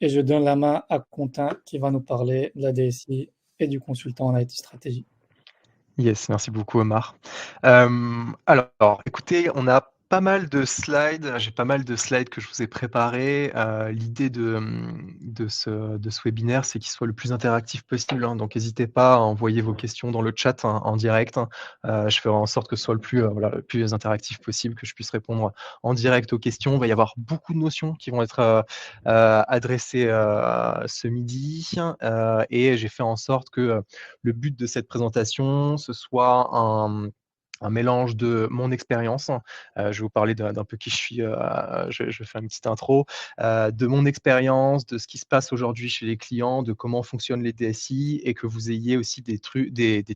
et je donne la main à Quentin qui va nous parler de la DSI et du consultant en IT stratégie. Yes, merci beaucoup Omar. Alors écoutez, on a pas mal de slides, j'ai pas mal de slides que je vous ai préparés. L'idée de ce webinaire, c'est qu'il soit le plus interactif possible, hein, donc n'hésitez pas à envoyer vos questions dans le chat, hein, en direct, hein. Je ferai en sorte que ce soit voilà, le plus interactif possible, que je puisse répondre en direct aux questions. Il va y avoir beaucoup de notions qui vont être adressées ce midi, et j'ai fait en sorte que le but de cette présentation, ce soit un mélange de mon expérience. Je vais vous parler d'un peu qui je suis, je vais faire une petite intro, de mon expérience, de ce qui se passe aujourd'hui chez les clients, de comment fonctionnent les DSI et que vous ayez aussi des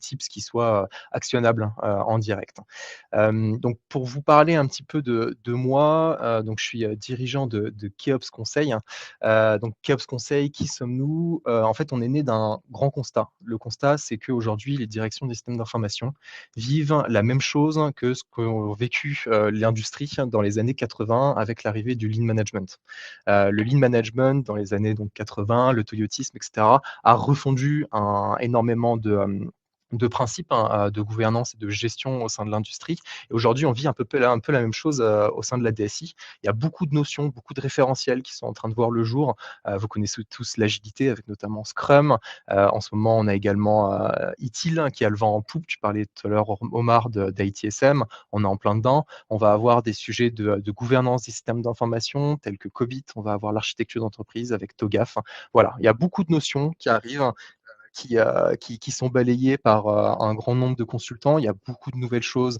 tips qui soient actionnables en direct. Donc pour vous parler un petit peu de moi, donc je suis dirigeant de Keops Conseil. Donc Keops Conseil, qui sommes-nous? En fait, on est né d'un grand constat. Le constat, c'est qu'aujourd'hui, les directions des systèmes d'information vivent la même chose que ce qu'ont vécu l'industrie dans les années 80 avec l'arrivée du lean management. Le lean management dans les années donc 80, le toyotisme, etc., a refondu énormément de principes, hein, de gouvernance et de gestion au sein de l'industrie. Et aujourd'hui, on vit un peu la même chose au sein de la DSI. Il y a beaucoup de notions, beaucoup de référentiels qui sont en train de voir le jour. Vous connaissez tous l'agilité avec notamment Scrum. En ce moment, on a également ITIL, hein, qui a le vent en poupe. Tu parlais tout à l'heure, Omar, d'ITSM. On est en plein dedans. On va avoir des sujets de gouvernance des systèmes d'information tels que COBIT. On va avoir l'architecture d'entreprise avec TOGAF. Voilà, il y a beaucoup de notions qui arrivent, qui sont balayées par un grand nombre de consultants. Il y a beaucoup de nouvelles choses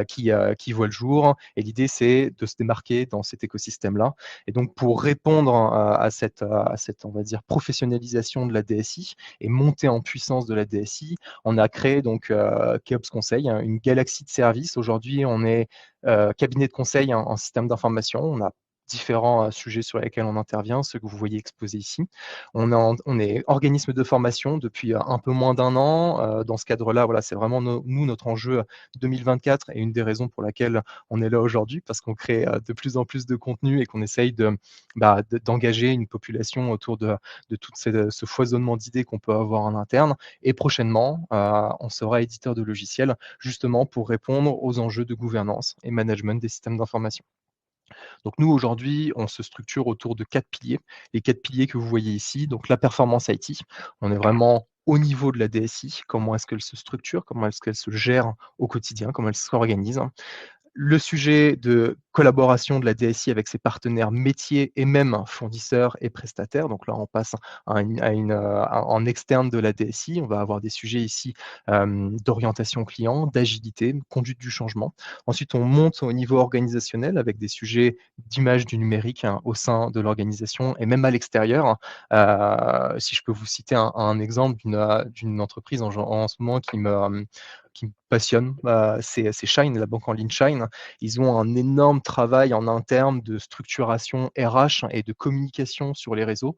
qui voient le jour. Et l'idée, c'est de se démarquer dans cet écosystème-là. Et donc, pour répondre à cette, on va dire, professionnalisation de la DSI et montée en puissance de la DSI, on a créé donc Keops Conseil, hein, une galaxie de services. Aujourd'hui, on est cabinet de conseil en système d'information. On a différents sujets sur lesquels on intervient, ceux que vous voyez exposés ici. On est organisme de formation depuis un peu moins d'un an. Dans ce cadre-là, voilà, c'est vraiment nous, notre enjeu 2024 et une des raisons pour laquelle on est là aujourd'hui, parce qu'on crée de plus en plus de contenu et qu'on essaye d'engager une population autour de tout ce foisonnement d'idées qu'on peut avoir en interne. Et prochainement, on sera éditeur de logiciels, justement pour répondre aux enjeux de gouvernance et management des systèmes d'information. Donc nous, aujourd'hui, on se structure autour de 4 piliers. Les 4 piliers que vous voyez ici, donc la performance IT, on est vraiment au niveau de la DSI, comment est-ce qu'elle se structure, comment est-ce qu'elle se gère au quotidien, comment elle s'organise. Le sujet de collaboration de la DSI avec ses partenaires métiers et même fournisseurs et prestataires. Donc là, on passe en externe de la DSI. On va avoir des sujets ici d'orientation client, d'agilité, conduite du changement. Ensuite, on monte au niveau organisationnel avec des sujets d'image du numérique, hein, au sein de l'organisation et même à l'extérieur. Si je peux vous citer un exemple d'une entreprise en ce moment qui me passionne, c'est Shine, la banque en ligne Shine. Ils ont un énorme travail en interne de structuration RH et de communication sur les réseaux,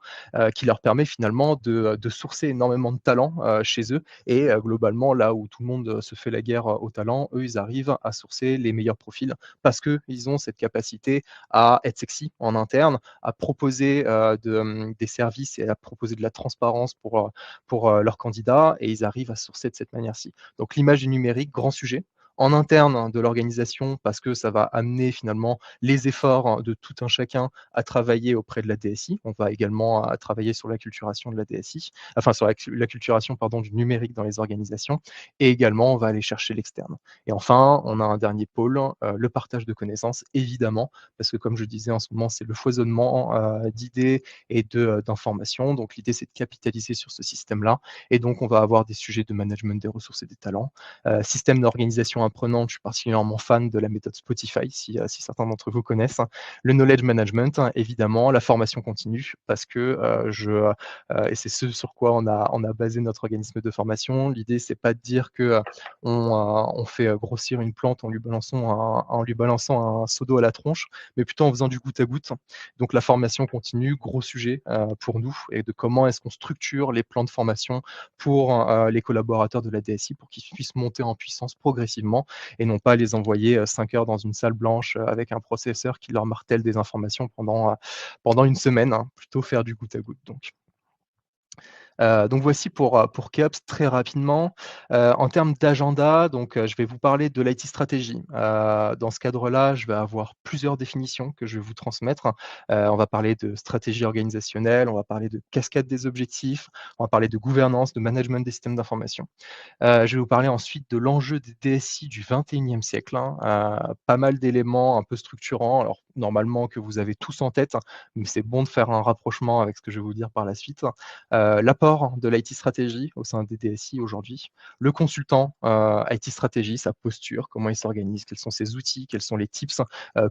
qui leur permet finalement de sourcer énormément de talents chez eux. Et globalement, là où tout le monde se fait la guerre aux talents, eux, ils arrivent à sourcer les meilleurs profils parce qu'ils ont cette capacité à être sexy en interne, à proposer des services et à proposer de la transparence pour leurs candidats, et ils arrivent à sourcer de cette manière-ci. Donc l'image du numérique, grand sujet en interne de l'organisation, parce que ça va amener finalement les efforts de tout un chacun à travailler auprès de la DSI. On va également travailler sur l'acculturation de la DSI, enfin sur l'acculturation, pardon, du numérique dans les organisations, et également on va aller chercher l'externe. Et enfin, on a un dernier pôle, le partage de connaissances, évidemment, parce que comme je disais, en ce moment, c'est le foisonnement d'idées et d'informations. Donc l'idée, c'est de capitaliser sur ce système-là. Et donc, on va avoir des sujets de management des ressources et des talents, système d'organisation apprenante. Je suis particulièrement fan de la méthode Spotify, si certains d'entre vous connaissent. Le knowledge management, hein, évidemment, la formation continue, parce que et c'est ce sur quoi on a basé notre organisme de formation. L'idée, c'est pas de dire que on fait grossir une plante en lui balançant un seau d'eau à la tronche, mais plutôt en faisant du goutte à goutte. Donc la formation continue, gros sujet pour nous, et de comment est-ce qu'on structure les plans de formation pour les collaborateurs de la DSI pour qu'ils puissent monter en puissance progressivement simplement, et non pas les envoyer 5 heures dans une salle blanche avec un processeur qui leur martèle des informations pendant une semaine, hein, plutôt faire du goutte à goutte donc. Donc voici pour Keops très rapidement. En termes d'agenda, donc je vais vous parler de l'IT stratégie. Dans ce cadre-là, je vais avoir plusieurs définitions que je vais vous transmettre. On va parler de stratégie organisationnelle, on va parler de cascade des objectifs, on va parler de gouvernance, de management des systèmes d'information. Je vais vous parler ensuite de l'enjeu des DSI du 21e siècle, hein, pas mal d'éléments un peu structurants, alors normalement que vous avez tous en tête, hein, mais c'est bon de faire un rapprochement avec ce que je vais vous dire par la suite. L'apport de l'IT stratégie au sein des DSI aujourd'hui, le consultant IT stratégie, sa posture, comment il s'organise, quels sont ses outils, quels sont les tips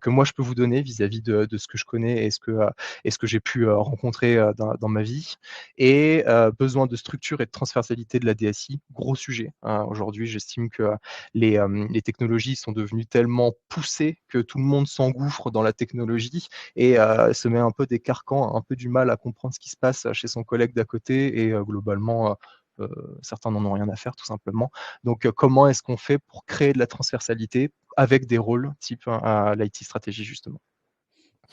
que moi je peux vous donner vis-à-vis de ce que je connais et ce que j'ai pu rencontrer dans ma vie. Et besoin de structure et de transversalité de la DSI, gros sujet. Aujourd'hui, j'estime que les technologies sont devenues tellement poussées que tout le monde s'engouffre dans la technologie et se met un peu des carcans, un peu du mal à comprendre ce qui se passe chez son collègue d'à côté et globalement, certains n'en ont rien à faire tout simplement. Donc comment est-ce qu'on fait pour créer de la transversalité avec des rôles type l'IT stratégie justement?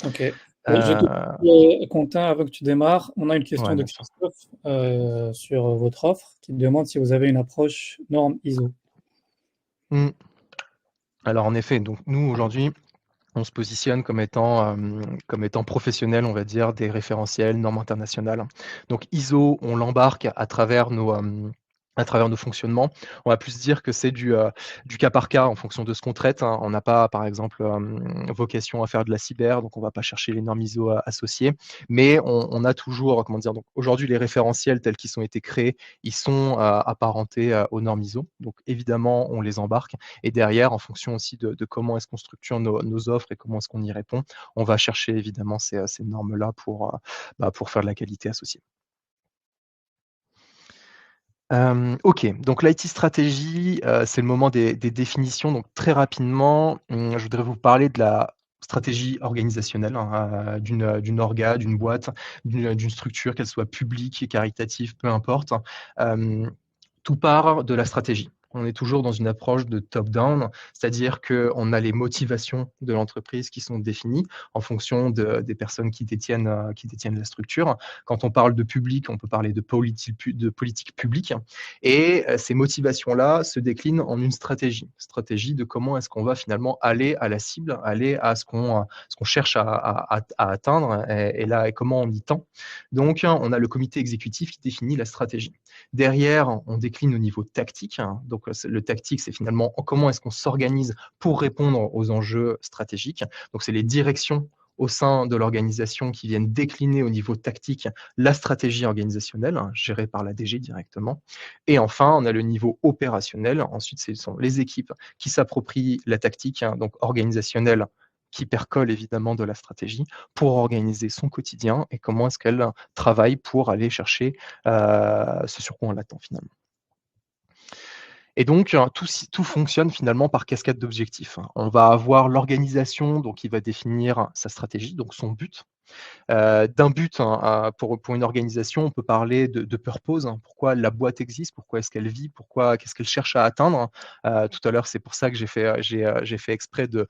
OK. Je te Heu, Quentin, avant que tu démarres, on a une question ouais, de bien sûr. Christophe sur votre offre qui demande si vous avez une approche norme ISO. Mmh. Alors en effet, donc nous aujourd'hui, on se positionne comme étant professionnel, on va dire, des référentiels, normes internationales. Donc ISO, on l'embarque à travers nos fonctionnements. On va plus dire que c'est du cas par cas en fonction de ce qu'on traite, hein. On n'a pas, par exemple, vocation à faire de la cyber, donc on ne va pas chercher les normes ISO associées. Mais on a toujours, comment dire, donc aujourd'hui, les référentiels tels qu'ils ont été créés, ils sont apparentés aux normes ISO. Donc évidemment, on les embarque. Et derrière, en fonction aussi de comment est-ce qu'on structure nos offres et comment est-ce qu'on y répond, on va chercher évidemment ces normes-là pour faire de la qualité associée. OK, donc l'IT stratégie, c'est le moment des définitions. Donc très rapidement, je voudrais vous parler de la stratégie organisationnelle, hein, d'une boîte, d'une structure, qu'elle soit publique, caritative, peu importe. Hem Tout part de la stratégie. On est toujours dans une approche de top-down, c'est-à-dire qu'on a les motivations de l'entreprise qui sont définies en fonction des personnes qui détiennent la structure. Quand on parle de public, on peut parler de politique publique et ces motivations-là se déclinent en une stratégie de comment est-ce qu'on va finalement aller à la cible, aller à ce qu'on cherche à atteindre et là et comment on y tend. Donc on a le comité exécutif qui définit la stratégie. Derrière, on décline au niveau tactique, hein. Donc, le tactique, c'est finalement comment est-ce qu'on s'organise pour répondre aux enjeux stratégiques. Donc, c'est les directions au sein de l'organisation qui viennent décliner au niveau tactique la stratégie organisationnelle, hein, gérée par la DG directement. Et enfin, on a le niveau opérationnel. Ensuite, ce sont les équipes qui s'approprient la tactique, hein, donc organisationnelle, qui percole évidemment de la stratégie pour organiser son quotidien et comment est-ce qu'elle travaille pour aller chercher ce sur quoi on l'attend finalement. Et donc, tout fonctionne finalement par cascade d'objectifs, hein. On va avoir l'organisation, donc qui va définir sa stratégie, donc son but. D'un but, hein, pour une organisation, on peut parler de purpose, hein. Pourquoi la boîte existe? Pourquoi est-ce qu'elle vit? Qu'est-ce qu'elle cherche à atteindre? Tout à l'heure, c'est pour ça que j'ai fait exprès de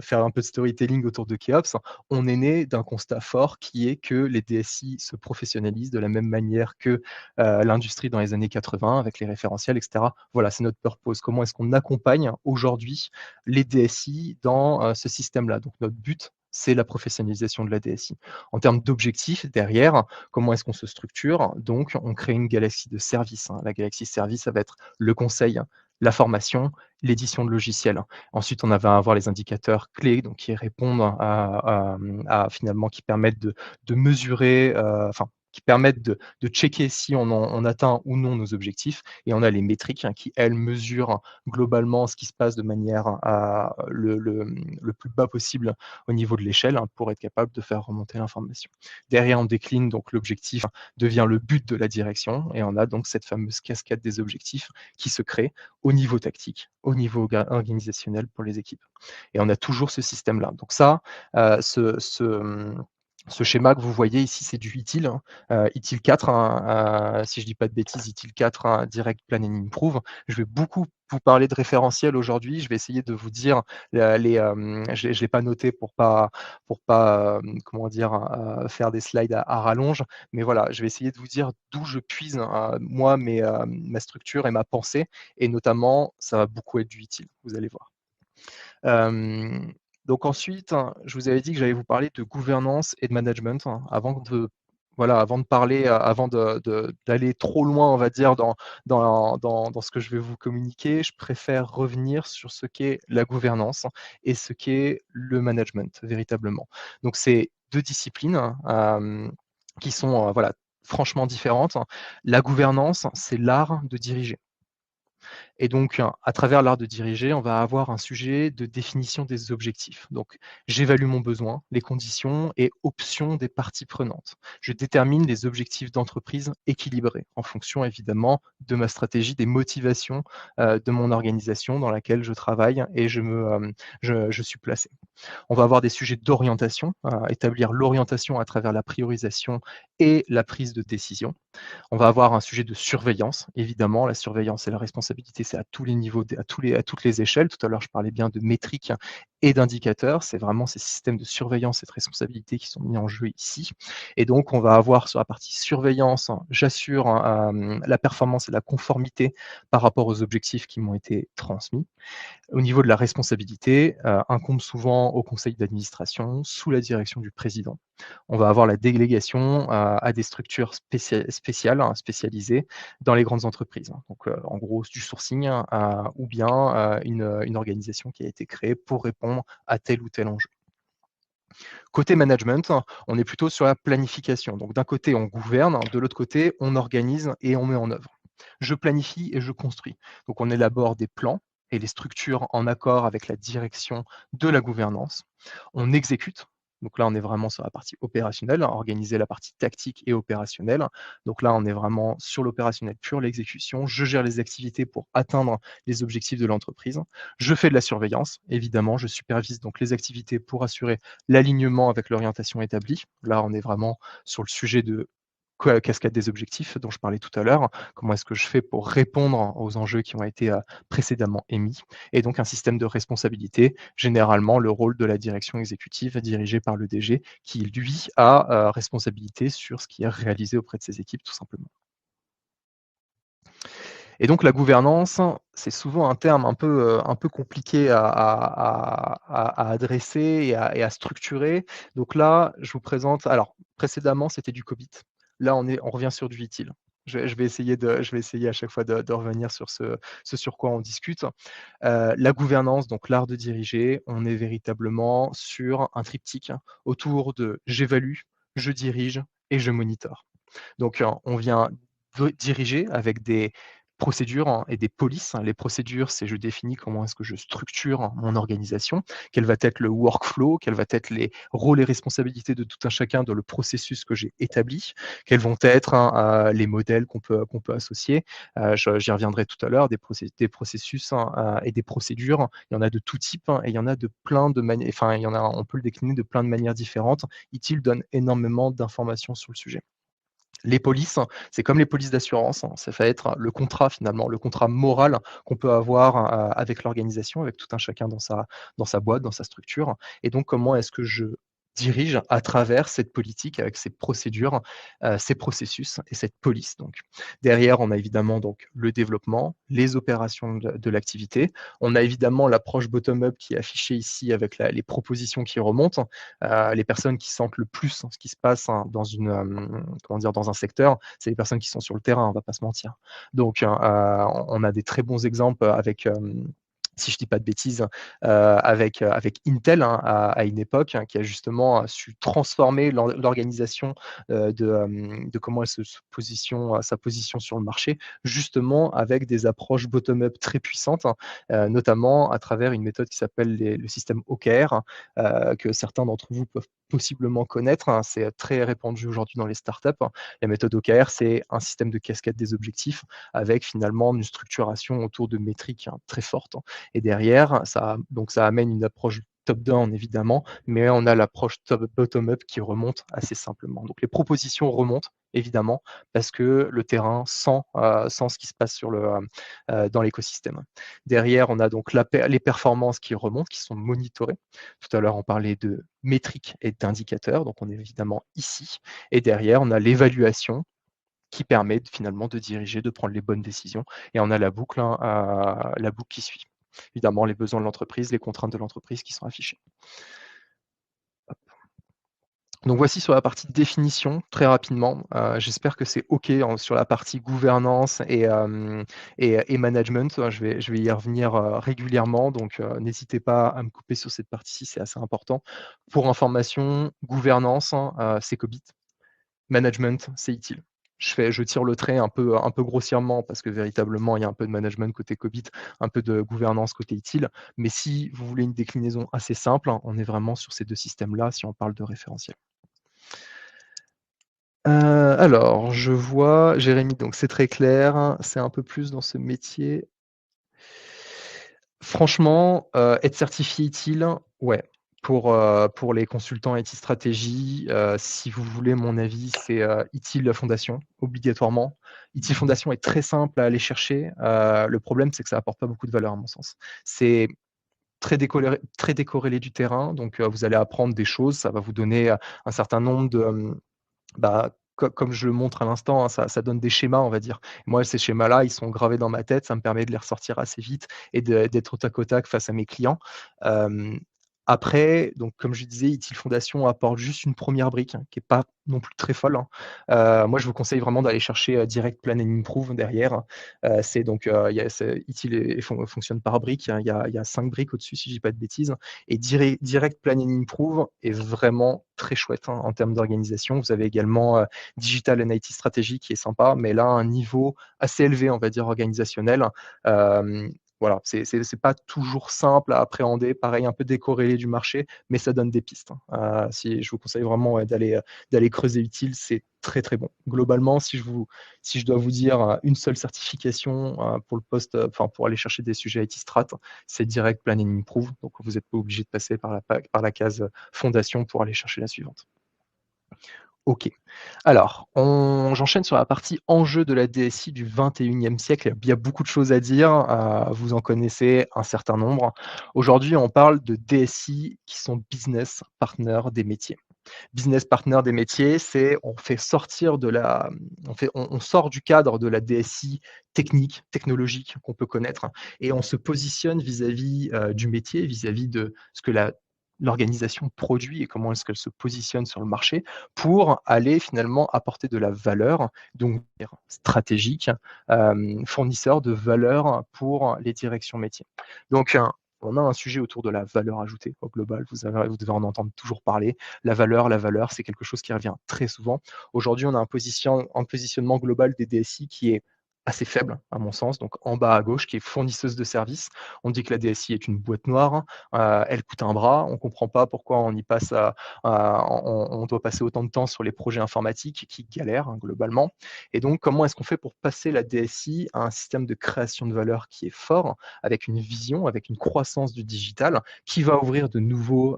faire un peu de storytelling autour de Keops. On est né d'un constat fort qui est que les DSI se professionnalisent de la même manière que, l'industrie dans les années 80 avec les référentiels et cetera. Voilà, c'est notre purpose. Comment est-ce qu'on accompagne aujourd'hui les DSI dans, ce système-là? Donc notre but, c'est la professionnalisation de la DSI. En termes d'objectifs, derrière, comment est-ce qu'on se structure? Donc, on crée une galaxie de services, hein. La galaxie service, ça va être le conseil, la formation, l'édition de logiciels. Ensuite, on va avoir les indicateurs clés, donc qui répondent finalement, qui permettent de mesurer, enfin, qui permettent de checker si on atteint ou non nos objectifs. Et on a les métriques, hein, qui, elles, mesurent globalement ce qui se passe de manière le plus bas possible au niveau de l'échelle, hein, pour être capable de faire remonter l'information. Derrière, on décline donc l'objectif devient le but de la direction et on a donc cette fameuse cascade des objectifs qui se crée au niveau tactique, au niveau organisationnel pour les équipes. Et on a toujours ce système-là. Donc ça, ce schéma que vous voyez ici, c'est du ITIL, hein, ITIL 4, hein, si je ne dis pas de bêtises, ITIL 4, hein, Direct Plan and Improve. Je vais beaucoup vous parler de référentiel aujourd'hui. Je vais essayer de vous dire je l'ai pas noté pour pas, comment dire? Faire des slides à rallonge, mais voilà, je vais essayer de vous dire d'où je puise, moi ma structure et ma pensée et notamment, ça va beaucoup être du utile, vous allez voir. Hem, donc ensuite, je vous avais dit que j'allais vous parler de gouvernance et de management, avant de parler, avant d'aller trop loin, on va dire, dans ce que je vais vous communiquer, je préfère revenir sur ce qu'est la gouvernance et ce qu'est le management, véritablement. Donc c'est 2 disciplines, qui sont, voilà, franchement différentes. La gouvernance, c'est l'art de diriger. Et donc, à travers l'art de diriger, on va avoir un sujet de définition des objectifs. Donc, j'évalue mon besoin, les conditions et options des parties prenantes. Je détermine les objectifs d'entreprise équilibrés en fonction évidemment de ma stratégie, des motivations de mon organisation dans laquelle je travaille et je suis placé. On va avoir des sujets d'orientation, établir l'orientation à travers la priorisation et la prise de décision. On va avoir un sujet de surveillance, évidemment. La surveillance et la responsabilité, c'est à tous les niveaux, à toutes les échelles. Tout à l'heure, je parlais bien de métriques et d'indicateurs. C'est vraiment ces systèmes de surveillance et de responsabilité qui sont mis en jeu ici. Et donc, on va avoir sur la partie surveillance, j'assure la performance et la conformité par rapport aux objectifs qui m'ont été transmis. Au niveau de la responsabilité, incombe souvent au conseil d'administration, sous la direction du président. On va avoir la délégation à des structures spéciales, spécialisées dans les grandes entreprises, hein. Donc, en gros, du sourcing, ou bien, une organisation qui a été créée pour répondre à tel ou tel enjeu. Côté management, on est plutôt sur la planification. Donc d'un côté, on gouverne, de l'autre côté, on organise et on met en œuvre. Je planifie et je construis. Donc on élabore des plans et les structures en accord avec la direction de la gouvernance. On exécute. Donc là, on est vraiment sur la partie opérationnelle, organiser la partie tactique et opérationnelle. Donc là, on est vraiment sur l'opérationnel pur, l'exécution. Je gère les activités pour atteindre les objectifs de l'entreprise. Je fais de la surveillance, évidemment. Je supervise donc les activités pour assurer l'alignement avec l'orientation établie. Là, on est vraiment sur le sujet de cascade des objectifs dont je parlais tout à l'heure. Comment est-ce que je fais pour répondre aux enjeux qui ont été précédemment émis? Et donc un système de responsabilité, généralement le rôle de la direction exécutive dirigée par le DG qui, lui, a responsabilité sur ce qui est réalisé auprès de ses équipes, tout simplement. Et donc la gouvernance, c'est souvent un terme un peu compliqué à adresser et à structurer. Donc là, je vous présente alors précédemment, c'était du COBIT. Là, on revient sur du utile. Je vais essayer à chaque fois de revenir sur ce sur quoi on discute. La gouvernance, donc l'art de diriger, on est véritablement sur un triptyque autour de j'évalue, je dirige et je monitore. Donc, on vient diriger avec des procédures, et des polices. Les procédures, c'est je définis comment est-ce que je structure mon organisation, quel va être le workflow, quels va être les rôles et responsabilités de tout un chacun dans le processus que j'ai établi, quels vont être, les modèles qu'on peut associer. J'y reviendrai tout à l'heure, des processus, et des procédures. Il y en a de tout type, et il y en a de plein de manières, enfin, il y en a on peut le décliner de plein de manières différentes. ITIL donne énormément d'informations sur le sujet. Les polices, c'est comme les polices d'assurance, ça va être le contrat finalement, le contrat moral qu'on peut avoir, avec l'organisation, avec tout un chacun dans sa boîte, dans sa structure et donc comment est-ce que je dirige à travers cette politique avec ces procédures, ces processus et cette police donc. Derrière, on a évidemment donc le développement, les opérations de l'activité. On a évidemment l'approche bottom up qui est affichée ici avec les propositions qui remontent. Les personnes qui sentent le plus ce qui se passe, dans comment dire? Dans un secteur, c'est les personnes qui sont sur le terrain, on va pas se mentir. Donc, on a des très bons exemples avec, si je dis pas de bêtises, avec Intel, hein, à une époque, hein, qui a justement, su transformer l'organisation, de comment elle se position sa position sur le marché, justement avec des approches bottom up très puissantes, hein, notamment à travers une méthode qui s'appelle le système OKR, que certains d'entre vous peuvent possiblement connaître, hein. C'est très répandu aujourd'hui dans les startups. La méthode OKR, c'est un système de cascade des objectifs avec finalement une structuration autour de métriques, hein, très fortes et derrière, ça amène une approche top-down évidemment, mais on a l'approche bottom-up qui remonte assez simplement. Donc les propositions remontent évidemment, parce que le terrain sent ce qui se passe dans l'écosystème. Derrière, on a donc les performances qui remontent, qui sont monitorées. Tout à l'heure, on parlait de métriques et d'indicateurs, donc on est évidemment ici. Et derrière, on a l'évaluation qui permet finalement de diriger, de prendre les bonnes décisions. Et on a la boucle, la boucle qui suit. Évidemment, les besoins de l'entreprise, les contraintes de l'entreprise qui sont affichées. Donc voici sur la partie définition, très rapidement. J'espère que c'est OK sur la partie gouvernance et management. Je vais y revenir régulièrement, donc n'hésitez pas à me couper sur cette partie-ci, c'est assez important. Pour information, gouvernance, c'est COBIT. Management, c'est ITIL. Je tire le trait un peu grossièrement parce que véritablement, il y a un peu de management côté COBIT, un peu de gouvernance côté ITIL. Mais si vous voulez une déclinaison assez simple, on est vraiment sur ces deux systèmes-là si on parle de référentiel. Alors, je vois, Jérémy, donc c'est très clair, c'est un peu plus dans ce métier. Franchement, être certifié ITIL, ouais, pour les consultants IT stratégie, si vous voulez mon avis, c'est ITIL Fondation, obligatoirement. ITIL Fondation est très simple à aller chercher. Le problème, c'est que ça apporte pas beaucoup de valeur à mon sens. C'est très décorrélé du terrain, donc vous allez apprendre des choses, ça va vous donner un certain nombre de, comme je le montre à l'instant, hein, ça donne des schémas, on va dire. Moi, ces schémas-là, ils sont gravés dans ma tête, ça me permet de les ressortir assez vite et d'être au tac au tac face à mes clients. Hem, Après, donc comme je disais, ITIL Fondation apporte juste une première brique, hein, qui est pas non plus très folle, hein. Moi, je vous conseille vraiment d'aller chercher, Direct Plan and Improve derrière. C'est donc, il y a ITIL fonctionne par briques, hein. Il y a 5 briques au-dessus, si je dis pas de bêtises. Et Direct Plan and Improve est vraiment très chouette, hein, en termes d'organisation. Vous avez également Digital and IT Strategy qui est sympa, mais là, un niveau assez élevé, on va dire, organisationnel. Voilà, c'est pas toujours simple à appréhender, pareil, un peu décorrélé du marché, mais ça donne des pistes, hein. Si je vous conseille vraiment, ouais, d'aller creuser utile, c'est très, très bon. Globalement, si je dois vous dire, une seule certification, pour le poste, enfin, pour aller chercher des sujets IT strat, c'est Direct Plan and Improve, donc vous n'êtes pas obligé de passer par la case, fondation pour aller chercher la suivante. OK. Alors, j'enchaîne sur la partie enjeux de la DSI du 21e siècle. Il y a beaucoup de choses à dire, vous en connaissez un certain nombre. Aujourd'hui, on parle de DSI qui sont business partners des métiers. Business partner des métiers, c'est on fait sortir de la on sort du cadre de la DSI technique, technologique qu'on peut connaître et on se positionne vis-à-vis, du métier, vis-à-vis de ce que l'organisation produit et comment est-ce qu'elle se positionne sur le marché pour aller finalement apporter de la valeur, donc stratégique, fournisseur de valeur pour les directions métiers. Donc on a un sujet autour de la valeur ajoutée au global, vous devez en entendre toujours parler. La valeur, c'est quelque chose qui revient très souvent. Aujourd'hui, on a un positionnement global des DSI qui est assez faible, à mon sens, donc en bas à gauche, qui est fournisseuse de services. On dit que la DSI est une boîte noire, elle coûte un bras, on ne comprend pas pourquoi on y passe on doit passer autant de temps sur les projets informatiques qui galèrent, hein, globalement. Et donc, comment est-ce qu'on fait pour passer la DSI à un système de création de valeur qui est fort, avec une vision, avec une croissance du digital, qui va ouvrir de nouveaux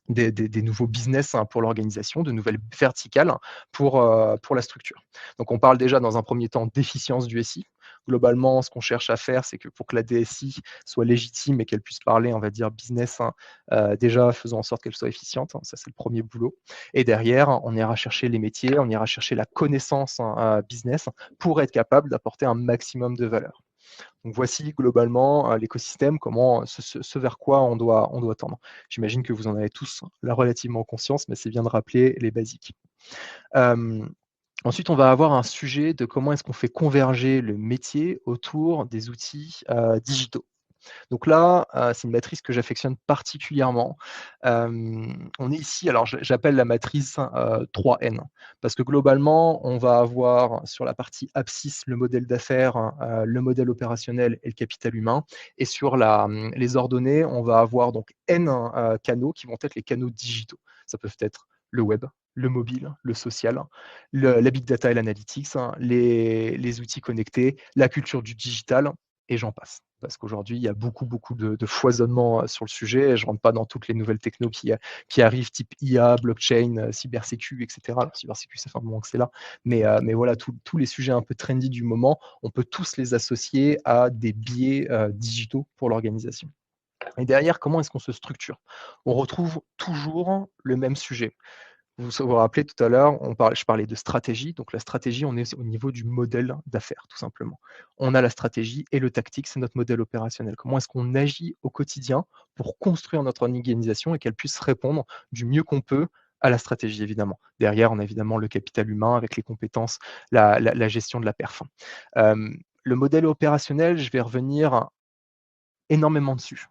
des nouveaux business, hein, pour l'organisation, de nouvelles verticales pour la structure. Donc on parle déjà dans un premier temps d'efficience du SI. Globalement, ce qu'on cherche à faire, c'est que pour que la DSI soit légitime et qu'elle puisse parler, on va dire, business, hein, déjà faisons en sorte qu'elle soit efficiente, hein, ça c'est le premier boulot. Et derrière, on ira chercher les métiers, on ira chercher la connaissance, hein, business pour être capable d'apporter un maximum de valeur. Donc voici globalement l'écosystème, ce vers quoi on doit tendre. J'imagine que vous en avez tous là relativement conscience, mais c'est bien de rappeler les basiques. Ensuite, on va avoir un sujet de comment est-ce qu'on fait converger le métier autour des outils digitaux. Donc là, c'est une matrice que j'affectionne particulièrement. On est ici, alors j'appelle la matrice 3N, parce que globalement, on va avoir sur la partie abscisse le modèle d'affaires, le modèle opérationnel et le capital humain. Et sur les ordonnées, on va avoir donc N canaux qui vont être les canaux digitaux. Ça peut être le web, le mobile, le social, la big data et l'analytics, hein, les outils connectés, la culture du digital, et j'en passe. Parce qu'aujourd'hui, il y a beaucoup de foisonnement sur le sujet. Et je ne rentre pas dans toutes les nouvelles technos qui arrivent, type IA, blockchain, cybersécu, etc. Alors, cybersécu, ça fait un moment que c'est là. Mais voilà, tous les sujets un peu trendy du moment, on peut tous les associer à des biais digitaux pour l'organisation. Et derrière, comment est-ce qu'on se structure? On retrouve toujours le même sujet. Vous rappelez tout à l'heure, je parlais de stratégie. Donc la stratégie, on est au niveau du modèle d'affaires, tout simplement. On a la stratégie et le tactique, c'est notre modèle opérationnel. Comment est-ce qu'on agit au quotidien pour construire notre organisation et qu'elle puisse répondre du mieux qu'on peut à la stratégie, évidemment. Derrière, on a évidemment le capital humain avec les compétences, la gestion de la perf. Le modèle opérationnel, je vais revenir énormément dessus.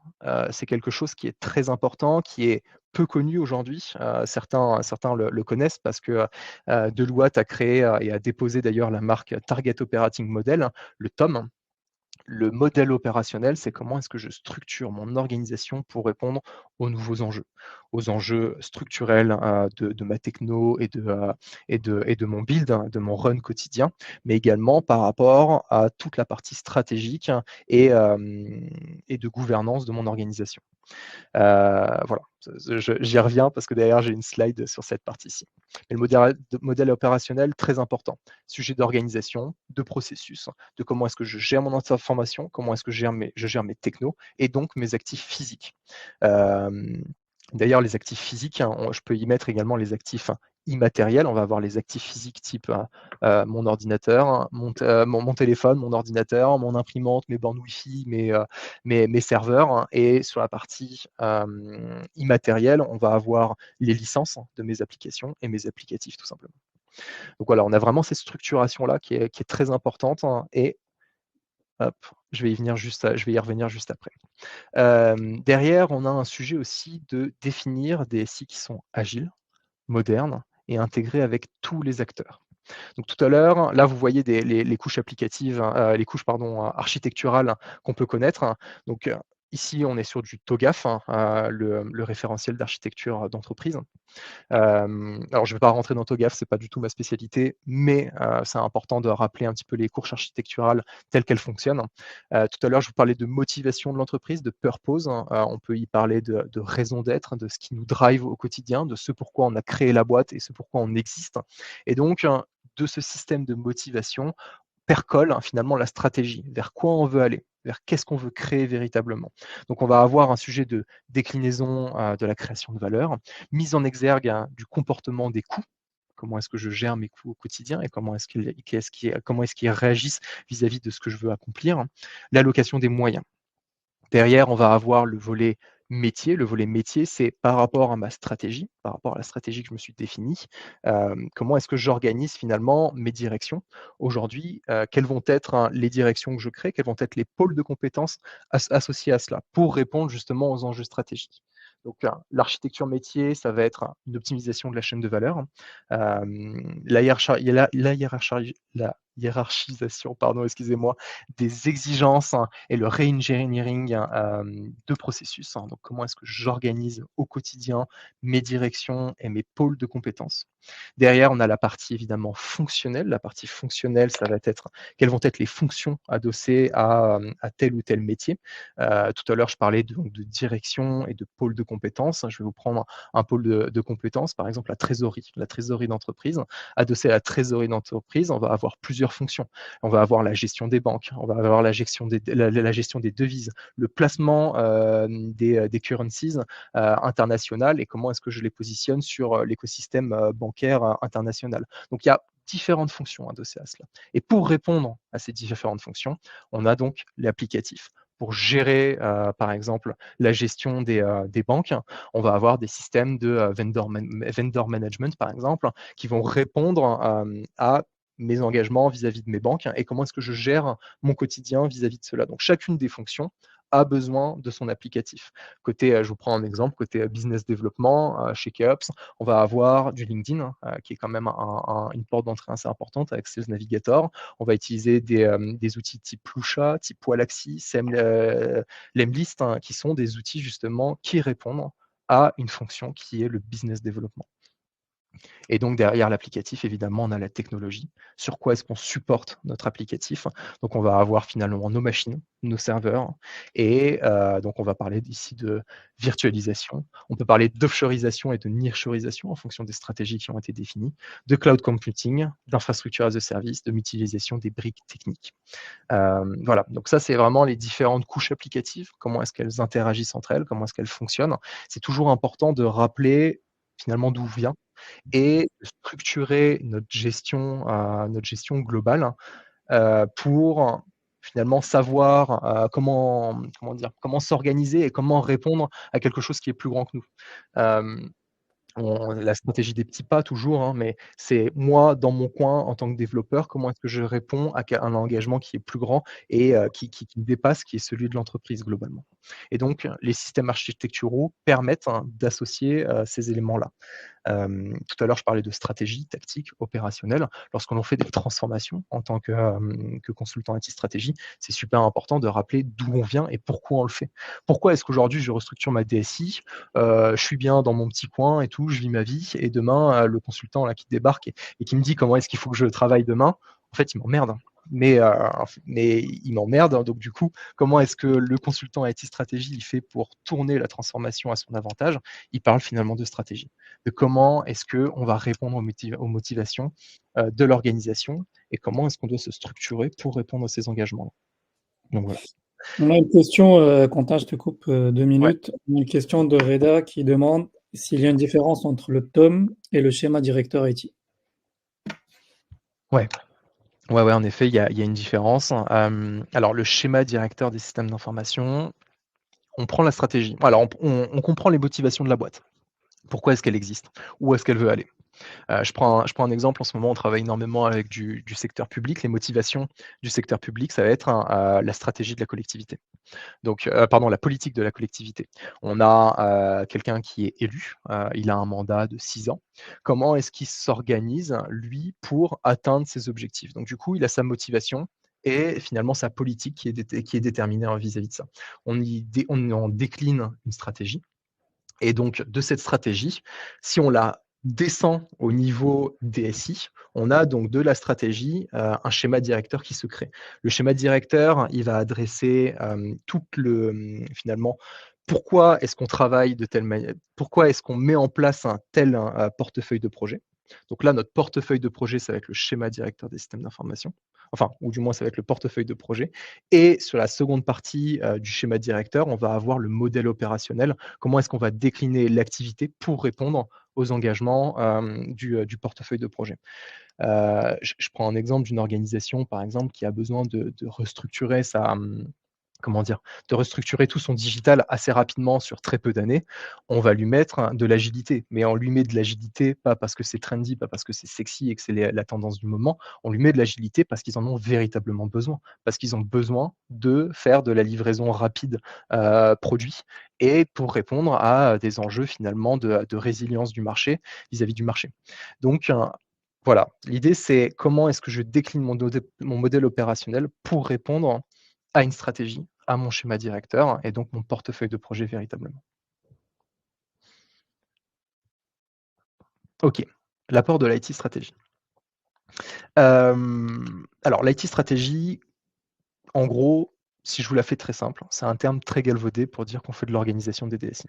C'est quelque chose qui est très important, qui est peu connu aujourd'hui. Certains le connaissent parce que, Deloitte a créé, et a déposé d'ailleurs la marque Target Operating Model, le TOM. Le modèle opérationnel, c'est comment est-ce que je structure mon organisation pour répondre aux enjeux structurels de ma techno et de mon build, de mon run quotidien, mais également par rapport à toute la partie stratégique et, et de gouvernance de mon organisation. Voilà, j'y reviens parce que derrière, j'ai une slide sur cette partie-ci. Mais le modèle opérationnel, très important. Sujet d'organisation, de processus, de comment est-ce que je gère mon information, comment est-ce que je gère mes technos et donc mes actifs physiques. D'ailleurs, les actifs physiques, je peux y mettre également les actifs immatériels. On va avoir les actifs physiques type mon ordinateur, mon téléphone, mon ordinateur, mon imprimante, mes bornes Wi-Fi, mes serveurs. Et sur la partie immatérielle, on va avoir les licences de mes applications et mes applicatifs, tout simplement. Donc voilà, on a vraiment cette structuration-là qui est très importante. Et hop, je vais y revenir juste après. Derrière, on a un sujet aussi de définir des SI qui sont agiles, modernes et intégrés avec tous les acteurs. Donc tout à l'heure, là, vous voyez les couches applicatives, les couches architecturales qu'on peut connaître. Donc ici, on est sur du TOGAF, le référentiel d'architecture d'entreprise. Alors je ne vais pas rentrer dans TOGAF, c'est pas du tout ma spécialité, mais c'est important de rappeler un petit peu les couches architecturales telles qu'elles fonctionnent. Tout à l'heure, je vous parlais de motivation de l'entreprise, de purpose. On peut y parler de raison d'être, de ce qui nous drive au quotidien, de ce pourquoi on a créé la boîte et ce pourquoi on existe. Et donc, de ce système de motivation percole finalement la stratégie, vers quoi on veut aller, vers qu'est-ce qu'on veut créer véritablement. Donc on va avoir un sujet de déclinaison de la création de valeur, mise en exergue du comportement des coûts. Comment est-ce que je gère mes coûts au quotidien et comment est-ce qu'ils réagissent vis-à-vis de ce que je veux accomplir. L'allocation des moyens. Derrière, on va avoir le volet métier. Le volet métier, c'est par rapport à ma stratégie, par rapport à la stratégie que je me suis définie, comment est-ce que j'organise finalement mes directions aujourd'hui, quelles vont être les directions que je crée, quels vont être les pôles de compétences associés à cela pour répondre justement aux enjeux stratégiques. Donc l'architecture métier, ça va être une optimisation de la chaîne de valeur, la hiérarchisation, pardon, excusez-moi, des exigences et le re-engineering de processus. Donc, comment est-ce que j'organise au quotidien mes directions et mes pôles de compétences. Derrière, on a la partie évidemment fonctionnelle. La partie fonctionnelle, ça va être quelles vont être les fonctions adossées à tel ou tel métier. Tout à l'heure, je parlais de direction et de pôle de compétences. Je vais vous prendre un pôle de compétences, par exemple la trésorerie d'entreprise. Adossée à la trésorerie d'entreprise, on va avoir plusieurs fonctions. On va avoir la gestion des banques, on va avoir la gestion des devises, le placement des currencies internationales et comment est-ce que je les positionne sur l'écosystème bancaire international. Donc il y a différentes fonctions adossées à cela. Et pour répondre à ces différentes fonctions, on a donc l'applicatif. Pour gérer, par exemple, la gestion des banques, on va avoir des systèmes de vendor management, par exemple, qui vont répondre à mes engagements vis-à-vis de mes banques et comment est-ce que je gère mon quotidien vis-à-vis de cela. Donc, chacune des fonctions a besoin de son applicatif. Côté, je vous prends un exemple, côté business développement, chez Keops, on va avoir du LinkedIn, qui est quand même une porte d'entrée assez importante avec Sales Navigator. On va utiliser des outils type Plusha, type Wallaxy, Lemlist, qui sont des outils justement qui répondent à une fonction qui est le business développement. Et donc derrière l'applicatif, évidemment, on a la technologie. Sur quoi est-ce qu'on supporte notre applicatif? Donc on va avoir finalement nos machines, nos serveurs et donc on va parler ici de virtualisation. On peut parler d'offshoreisation et de nearshoreisation en fonction des stratégies qui ont été définies, de cloud computing, d'infrastructure as a service, de mutualisation des briques techniques. Voilà, donc ça, c'est vraiment les différentes couches applicatives, comment est-ce qu'elles interagissent entre elles, comment est-ce qu'elles fonctionnent. C'est toujours important de rappeler finalement d'où vient et de structurer notre gestion globale, pour finalement savoir, comment dire? Comment s'organiser et comment répondre à quelque chose qui est plus grand que nous. Hem la stratégie des petits pas toujours, hein, mais c'est moi dans mon coin en tant que développeur, comment est-ce que je réponds à un engagement qui est plus grand et qui me dépasse, qui est celui de l'entreprise globalement. Et donc les systèmes architecturaux permettent, hein, d'associer, ces éléments-là. Tout à l'heure, je parlais de stratégie, tactique, opérationnelle. Lorsque l'on fait des transformations en tant que consultant IT stratégie, c'est super important de rappeler d'où on vient et pourquoi on le fait. Pourquoi est-ce qu'aujourd'hui je restructure ma DSI? Je suis bien dans mon petit coin et tout, je vis ma vie et demain, le consultant là qui débarque et qui me dit comment est-ce qu'il faut que je travaille demain, en fait, il m'emmerde. Mais il m'emmerde, hein, donc du coup, comment est-ce que le consultant IT stratégie, il fait pour tourner la transformation à son avantage? Il parle finalement de stratégie, de comment est-ce qu'on va répondre aux motivations de l'organisation et comment est-ce qu'on doit se structurer pour répondre à ces engagements-là. Donc voilà. On a une question, Quentin, je te coupe, 2 Ouais, minutes. Une question de Reda qui demande s'il y a une différence entre le TOM et le schéma directeur IT. ouais. Ouais, ouais, en effet, il y a une différence. Alors le schéma directeur des systèmes d'information, on prend la stratégie. Alors on comprend les motivations de la boîte. Pourquoi est-ce qu'elle existe? Où est-ce qu'elle veut aller? Je prends un exemple. En ce moment, on travaille énormément avec du secteur public. Les motivations du secteur public, ça va être, la stratégie de la collectivité. Donc, pardon, la politique de la collectivité. On a, quelqu'un qui est élu, il a un mandat de 6 ans. Comment est-ce qu'il s'organise, lui, pour atteindre ses objectifs? Donc du coup, il a sa motivation et finalement sa politique qui est déterminée, hein, vis-à-vis de ça. On en décline une stratégie et donc de cette stratégie, si on la descend au niveau DSI, on a donc de la stratégie, un schéma directeur qui se crée. Le schéma directeur, il va adresser, finalement, pourquoi est-ce qu'on travaille de telle manière, pourquoi est-ce qu'on met en place un tel, portefeuille de projet. Donc là, notre portefeuille de projet, ça va être le schéma directeur des systèmes d'information. Enfin, ou du moins, ça va être le portefeuille de projet et sur la seconde partie, du schéma directeur, on va avoir le modèle opérationnel. Comment est-ce qu'on va décliner l'activité pour répondre aux engagements, du portefeuille de projet? Je prends un exemple d'une organisation, par exemple, qui a besoin de restructurer comment dire? De restructurer tout son digital assez rapidement sur très peu d'années. On va lui mettre, hein, de l'agilité, mais on lui met de l'agilité pas parce que c'est trendy, pas parce que c'est sexy et que c'est la tendance du moment. On lui met de l'agilité parce qu'ils en ont véritablement besoin, parce qu'ils ont besoin de faire de la livraison rapide, produit et pour répondre à des enjeux finalement de résilience du marché, vis-à-vis du marché. Donc, voilà, l'idée c'est comment est-ce que je décline mon modèle opérationnel pour répondre à une stratégie, à mon schéma directeur et donc mon portefeuille de projet véritablement. OK, l'apport de l'IT stratégie. Alors l'IT stratégie, en gros, si je vous la fais très simple, c'est un terme très galvaudé pour dire qu'on fait de l'organisation des DSI.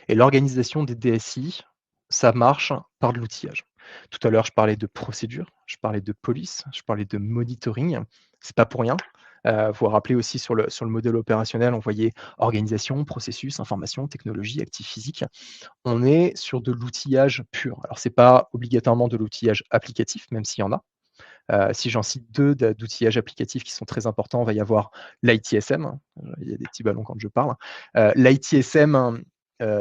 Et l'organisation des DSI, ça marche par de l'outillage. Tout à l'heure, je parlais de procédure, je parlais de police, je parlais de monitoring. C'est pas pour rien. Vous vous rappelez aussi sur le modèle opérationnel, on voyait organisation, processus, information, technologie, actif physique. On est sur de l'outillage pur. Alors c'est pas obligatoirement de l'outillage applicatif, même s'il y en a. Si j'en cite 2 d'outillage applicatif qui sont très importants, il va y avoir l'ITSM, il y a des petits ballons quand je parle. L'ITSM,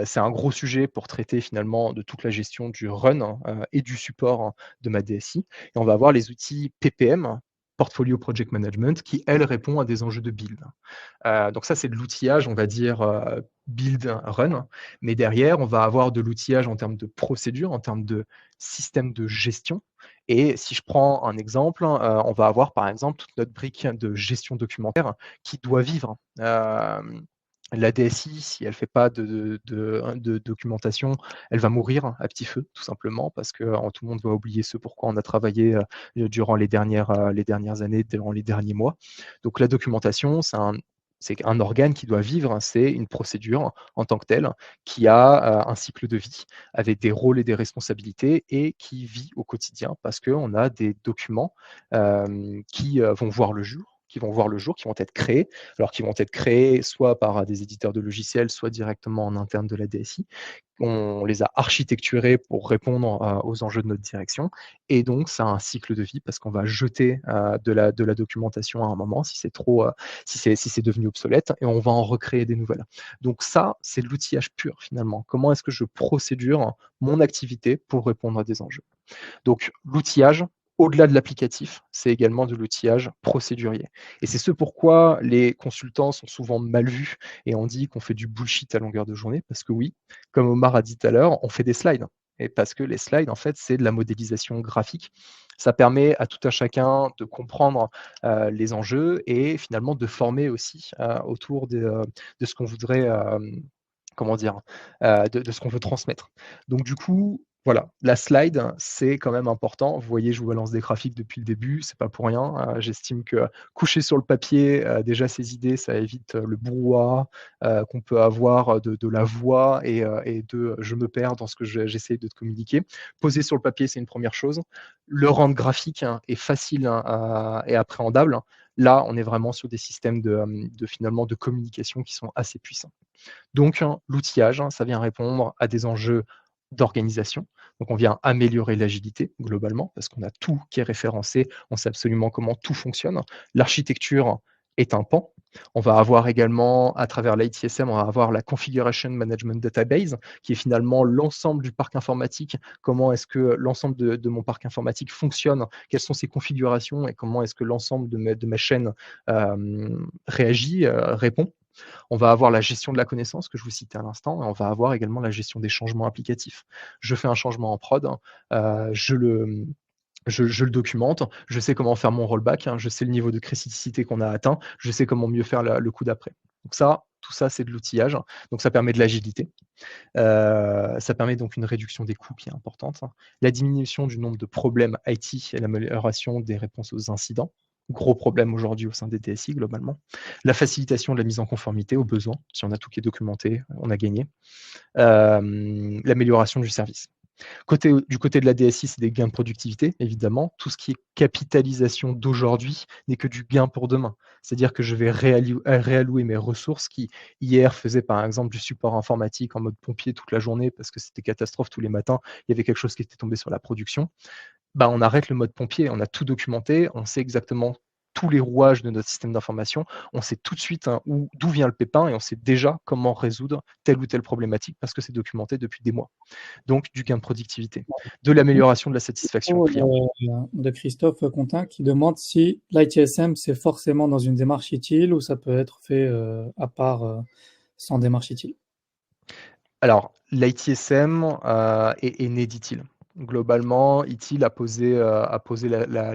c'est un gros sujet pour traiter finalement de toute la gestion du run, et du support, de ma DSI et on va avoir les outils PPM, Portfolio Project Management, qui elles répondent à des enjeux de build. Donc ça, c'est de l'outillage, on va dire, build, run, mais derrière, on va avoir de l'outillage en termes de procédure, en termes de système de gestion et si je prends un exemple, on va avoir, par exemple, toute notre brique de gestion documentaire qui doit vivre. La DSI, si elle fait pas de documentation, elle va mourir à petit feu, tout simplement, parce que, tout le monde va oublier ce pourquoi on a travaillé, durant les dernières années, durant les derniers mois. Donc la documentation, c'est un organe qui doit vivre, hein, c'est une procédure en tant que telle, qui a, un cycle de vie avec des rôles et des responsabilités et qui vit au quotidien parce qu'on a des documents, qui, vont voir le jour qui vont être créés, alors qui vont être créés soit par des éditeurs de logiciels, soit directement en interne de la DSI. On les a architecturés pour répondre aux enjeux de notre direction et donc ça a un cycle de vie parce qu'on va jeter de la documentation à un moment si c'est trop, si c'est devenu obsolète et on va en recréer des nouvelles. Donc ça, c'est de l'outillage pur finalement. Comment est-ce que je procédure mon activité pour répondre à des enjeux? Donc l'outillage, au-delà de l'applicatif, c'est également de l'outillage procédurier. Et c'est ce pourquoi les consultants sont souvent mal vus et on dit qu'on fait du bullshit à longueur de journée, parce que oui, comme Omar a dit tout à l'heure, on fait des slides. Et parce que les slides, en fait, c'est de la modélisation graphique. Ça permet à tout un chacun de comprendre les enjeux et finalement de former aussi autour de ce qu'on voudrait, comment dire, de ce qu'on veut transmettre. Donc du coup, voilà, la slide, c'est quand même important. Vous voyez, je vous balance des graphiques depuis le début, c'est pas pour rien. J'estime que coucher sur le papier, déjà ses idées, ça évite le brouhaha qu'on peut avoir de la voix et de je me perds dans ce que j'essaie de te communiquer. Poser sur le papier, c'est une première chose. Le rendre graphique est facile et appréhendable. Là, on est vraiment sur des systèmes finalement de communication qui sont assez puissants. Donc, l'outillage, ça vient répondre à des enjeux d'organisation. Donc, on vient améliorer l'agilité globalement parce qu'on a tout qui est référencé, on sait absolument comment tout fonctionne. L'architecture est un pan. On va avoir également, à travers l'ITSM, on va avoir la Configuration Management Database, qui est finalement l'ensemble du parc informatique. Comment est-ce que l'ensemble de mon parc informatique fonctionne? Quelles sont ses configurations et comment est-ce que l'ensemble de ma chaîne réagit, répond? On va avoir la gestion de la connaissance que je vous citais à l'instant et on va avoir également la gestion des changements applicatifs. Je fais un changement en prod, je le documente, je sais comment faire mon rollback, je sais le niveau de criticité qu'on a atteint, je sais comment mieux faire le coup d'après. Donc ça, tout ça, c'est de l'outillage. Donc ça permet de l'agilité. Ça permet donc une réduction des coûts qui est importante, la diminution du nombre de problèmes IT et l'amélioration des réponses aux incidents. Gros problème aujourd'hui au sein des DSI globalement. La facilitation de la mise en conformité aux besoins. Si on a tout qui est documenté, on a gagné. L'amélioration du service. Du côté de la DSI, c'est des gains de productivité, évidemment. Tout ce qui est capitalisation d'aujourd'hui n'est que du gain pour demain. C'est-à-dire que je vais réallouer mes ressources qui, hier, faisaient par exemple du support informatique en mode pompier toute la journée parce que c'était catastrophe tous les matins, il y avait quelque chose qui était tombé sur la production. Bah, on arrête le mode pompier, on a tout documenté, on sait exactement tous les rouages de notre système d'information, on sait tout de suite d'où vient le pépin et on sait déjà comment résoudre telle ou telle problématique parce que c'est documenté depuis des mois. Donc du gain de productivité, de l'amélioration de la satisfaction client. De Christophe Contin qui demande si l'ITSM c'est forcément dans une démarche utile ou ça peut être fait à part sans démarche utile. Alors, l'ITSM est né d'ITIL. Globalement, ITIL a posé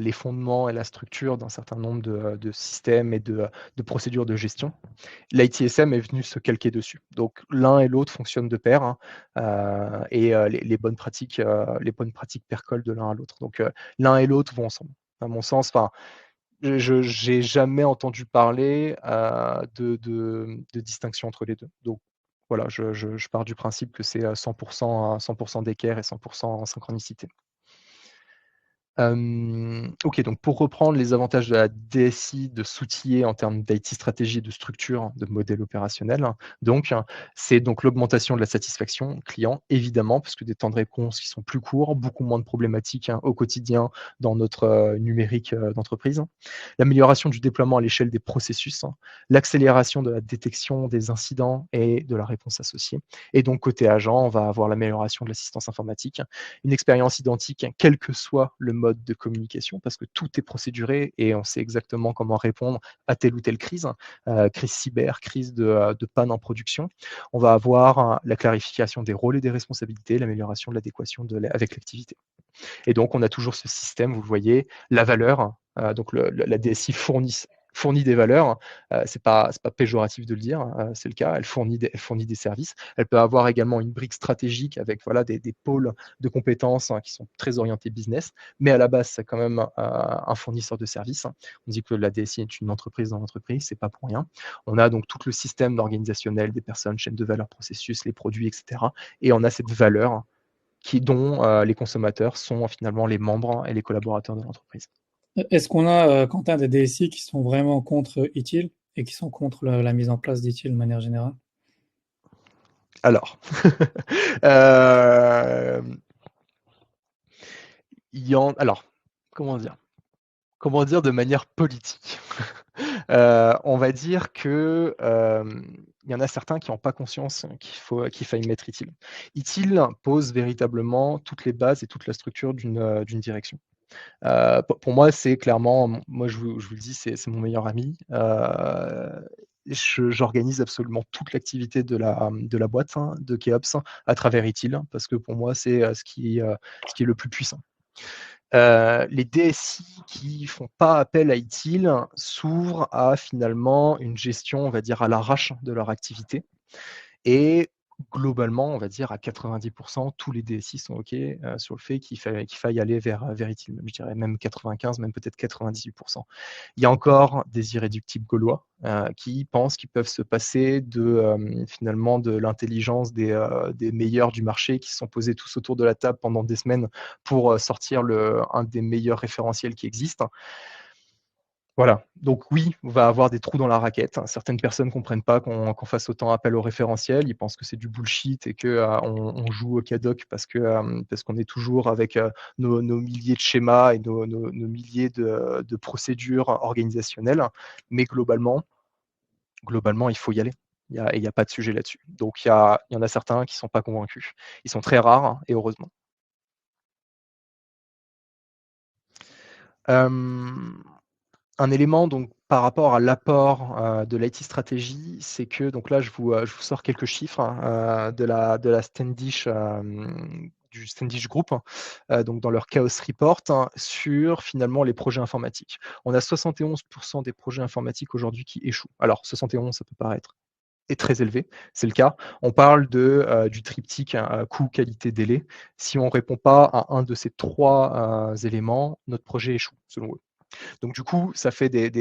les fondements et la structure d'un certain nombre de systèmes et de procédures de gestion. L'ITSM est venu se calquer dessus. Donc l'un et l'autre fonctionnent de pair et les bonnes pratiques percolent de l'un à l'autre. Donc l'un et l'autre vont ensemble. À mon sens, enfin, je n'ai jamais entendu parler de distinction entre les deux. Donc voilà, je pars du principe que c'est 100% d'équerre et 100% en synchronicité. OK, donc pour reprendre les avantages de la DSI de s'outiller en termes d'IT stratégie et de structure, de modèle opérationnel, donc c'est donc l'augmentation de la satisfaction client, évidemment, parce que des temps de réponse qui sont plus courts, beaucoup moins de problématiques, au quotidien dans notre, numérique, d'entreprise. L'amélioration du déploiement à l'échelle des processus, l'accélération de la détection des incidents et de la réponse associée et donc côté agent, on va avoir l'amélioration de l'assistance informatique, une expérience identique, quel que soit le mode de communication, parce que tout est procéduré et on sait exactement comment répondre à telle ou telle crise, crise cyber, crise de panne en production. On va avoir la clarification des rôles et des responsabilités, l'amélioration de l'adéquation avec l'activité. Et donc, on a toujours ce système, vous le voyez, la valeur, donc la DSI fournit fournit des valeurs, c'est pas péjoratif de le dire, c'est le cas, elle fournit des services. Elle peut avoir également une brique stratégique avec voilà, des pôles de compétences qui sont très orientés business, mais à la base, c'est quand même un fournisseur de services. On dit que la DSI est une entreprise dans l'entreprise, c'est pas pour rien. On a donc tout le système organisationnel des personnes, chaîne de valeur, processus, les produits, etc. Et on a cette valeur dont les consommateurs sont finalement les membres et les collaborateurs de l'entreprise. Est-ce qu'on a, Quentin, des DSI qui sont vraiment contre ITIL et qui sont contre la mise en place d'ITIL de manière générale? Alors, euh, alors, comment dire? Comment dire de manière politique? On va dire que, il y en a certains qui n'ont pas conscience qu'il faille mettre ITIL. ITIL pose véritablement toutes les bases et toute la structure d'une direction. Pour moi, c'est clairement, moi je vous le dis, c'est mon meilleur ami. J'organise absolument toute l'activité de la boîte, hein, de Keops, à travers ITIL, parce que pour moi, c'est ce qui est le plus puissant. Les DSI qui font pas appel à ITIL s'ouvrent à finalement une gestion, on va dire, à l'arrache de leur activité. Et globalement, on va dire à 90 tous les DSI sont OK, sur le fait qu'il faille aller vers ITIL. Je dirais même 95, même peut-être 98. Il y a encore des irréductibles gaulois, qui pensent qu'ils peuvent se passer finalement de l'intelligence des meilleurs du marché qui se sont posés tous autour de la table pendant des semaines pour, sortir un des meilleurs référentiels qui existent. Voilà, donc oui, on va avoir des trous dans la raquette. Certaines personnes ne comprennent pas qu'on fasse autant appel au référentiel. Ils pensent que c'est du bullshit et que, on joue au cadoc parce qu'on est toujours avec, nos milliers de schémas et nos milliers de procédures organisationnelles. Mais globalement, il faut y aller. Il y a pas de sujet là-dessus. Donc il y en a certains qui sont pas convaincus. Ils sont très rares et heureusement. Hem Un élément donc par rapport à l'apport, de l'IT stratégie, c'est que donc là je vous sors quelques chiffres, hein, de la Standish, du Standish Group, donc dans leur Chaos Report, hein, sur finalement les projets informatiques. On a 71 des projets informatiques aujourd'hui qui échouent. Alors 71, ça peut paraître est très élevé, c'est le cas. On parle du triptyque, hein, coût, qualité, délai. Si on ne répond pas à un de ces 3 éléments, notre projet échoue selon eux. Donc du coup, ça fait des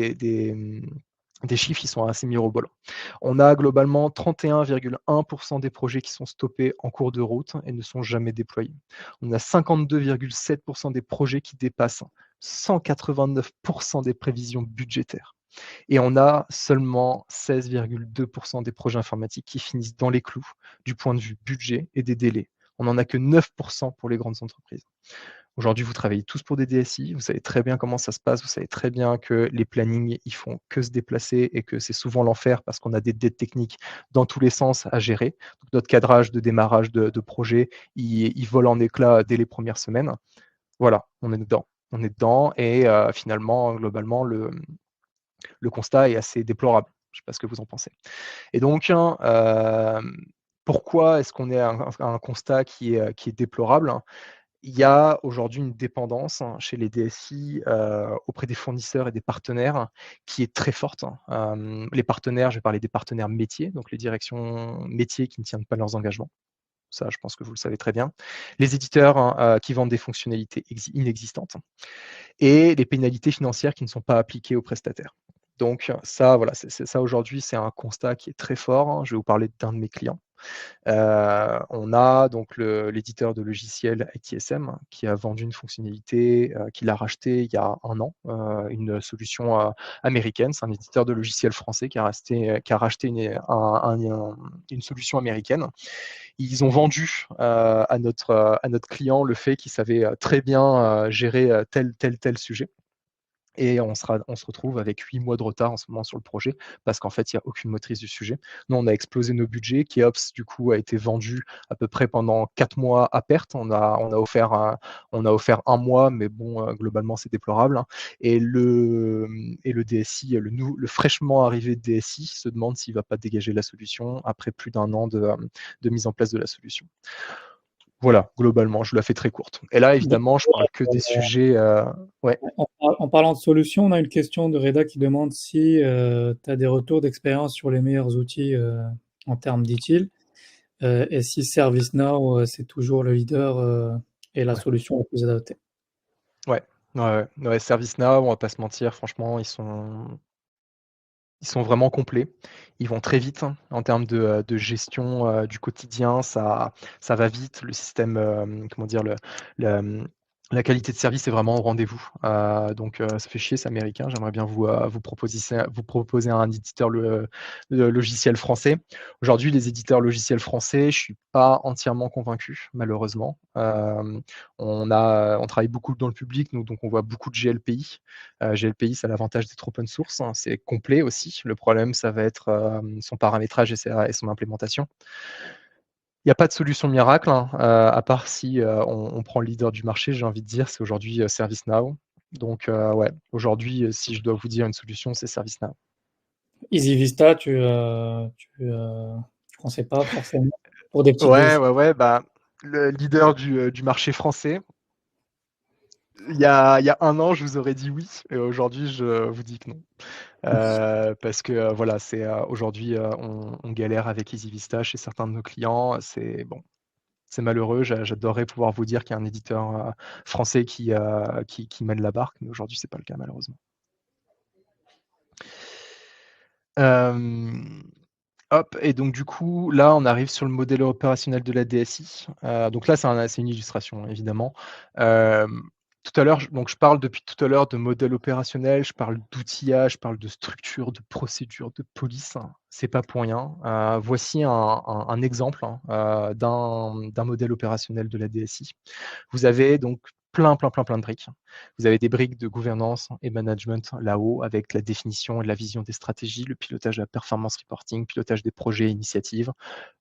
chiffres qui sont assez mirobolants. On a globalement 31,1 des projets qui sont stoppés en cours de route et ne sont jamais déployés. On a 52,7 des projets qui dépassent 189 des prévisions budgétaires. Et on a seulement 16,2 des projets informatiques qui finissent dans les clous du point de vue budget et des délais. On n'en a que 9 pour les grandes entreprises. Aujourd'hui, vous travaillez tous pour des DSI, vous savez très bien comment ça se passe, vous savez très bien que les plannings, ils font que se déplacer et que c'est souvent l'enfer parce qu'on a des dettes techniques dans tous les sens à gérer. Donc notre cadrage de démarrage de projet, il vole en éclats dès les premières semaines. Voilà, on est dedans. On est dedans et finalement, globalement, le constat est assez déplorable. Je ne sais pas ce que vous en pensez. Et donc, pourquoi est-ce qu'on est à un constat qui est déplorable? Il y a aujourd'hui une dépendance, hein, chez les DSI, auprès des fournisseurs et des partenaires qui est très forte, hein. Les partenaires, je vais parler des partenaires métiers, donc les directions métiers qui ne tiennent pas leurs engagements. Ça, je pense que vous le savez très bien. Les éditeurs, hein, qui vendent des fonctionnalités inexistantes et les pénalités financières qui ne sont pas appliquées aux prestataires. Donc ça, voilà, c'est ça aujourd'hui, c'est un constat qui est très fort, hein. Je vais vous parler d'un de mes clients. On a donc l'éditeur de logiciels ITSM qui a vendu une fonctionnalité, qu'il a racheté il y a 1 an, une solution, américaine. C'est un éditeur de logiciels français qui a racheté une solution américaine. Ils ont vendu, à notre client le fait qu'ils savaient, très bien, gérer, tel sujet. Et on se retrouve avec 8 mois de retard en ce moment sur le projet parce qu'en fait, il y a aucune motrice du sujet. Nous, on a explosé nos budgets. Keops, du coup, a été vendu à peu près pendant 4 mois à perte. On a offert 1 mois, mais bon, globalement, c'est déplorable, hein. Et le DSI, le fraîchement arrivé DSI se demande s'il va pas dégager la solution après plus d'1 an de mise en place de la solution. Voilà, globalement, je la fais très courte. Et là, Donc, évidemment, je parle que des sujets. Ouais, en parlant de solutions, on a une question de Reda qui demande si tu as des retours d'expérience sur les meilleurs outils en termes d'ITIL et si ServiceNow c'est toujours le leader et la ouais, solution la plus adaptée. ouais, ouais. ServiceNow, on va pas se mentir, franchement, ils sont vraiment complets. Ils vont très vite hein, en termes de gestion du quotidien. Ça va vite. Le système, comment dire, le, la qualité de service est vraiment au rendez-vous. Donc, ça fait chier, c'est américain. J'aimerais bien vous proposer un éditeur le logiciel français. Aujourd'hui, les éditeurs logiciels français, je suis pas entièrement convaincu, malheureusement. On travaille beaucoup dans le public, nous, donc on voit beaucoup de GLPI. GLPI, ça a l'avantage d'être open source, hein, c'est complet aussi. Le problème, ça va être son paramétrage et son implémentation. Il n'y a pas de solution miracle, hein, à part si on prend le leader du marché, j'ai envie de dire, c'est aujourd'hui ServiceNow. Donc, ouais, aujourd'hui, si je dois vous dire une solution, c'est ServiceNow. Easy Vista, tu conseilles pas forcément pour des petites Ouais, usines. ouais, ouais, bah, le leader du marché français, il y a 1 an, je vous aurais dit oui, et aujourd'hui, je vous dis que non. Parce que voilà, c'est aujourd'hui, on galère avec EasyVista chez certains de nos clients. C'est bon, c'est malheureux. J'adorerais pouvoir vous dire qu'il y a un éditeur français qui mène la barque, mais aujourd'hui, c'est pas le cas, malheureusement. Hem, Hop, et donc du coup, là, on arrive sur le modèle opérationnel de la DSI. Donc là, c'est une illustration, évidemment. Hem, Tout à l'heure, je parle depuis tout à l'heure de modèle opérationnel, je parle d'outillage, je parle de structure, de procédure, de police, hein. C'est pas pour rien. Voici un exemple, hein, d'un modèle opérationnel de la DSI. Vous avez donc plein de briques. Vous avez des briques de gouvernance et management là-haut, avec la définition et la vision des stratégies, le pilotage de la performance reporting, pilotage des projets et initiatives,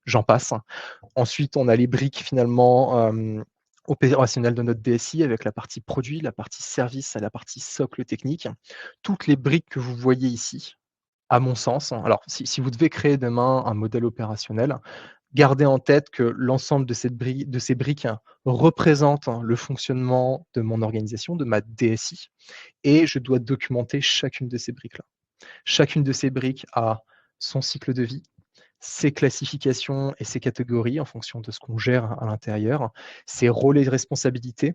j'en passe. Ensuite, on a les briques finalement opérationnelles de notre DSI, avec la partie produit, la partie service et la partie socle technique. Toutes les briques que vous voyez ici, à mon sens, alors si vous devez créer demain un modèle opérationnel, gardez en tête que l'ensemble de ces briques représente le fonctionnement de mon organisation, de ma DSI, et je dois documenter chacune de ces briques-là. Chacune de ces briques a son cycle de vie, ses classifications et ses catégories en fonction de ce qu'on gère à l'intérieur, ses rôles et responsabilités,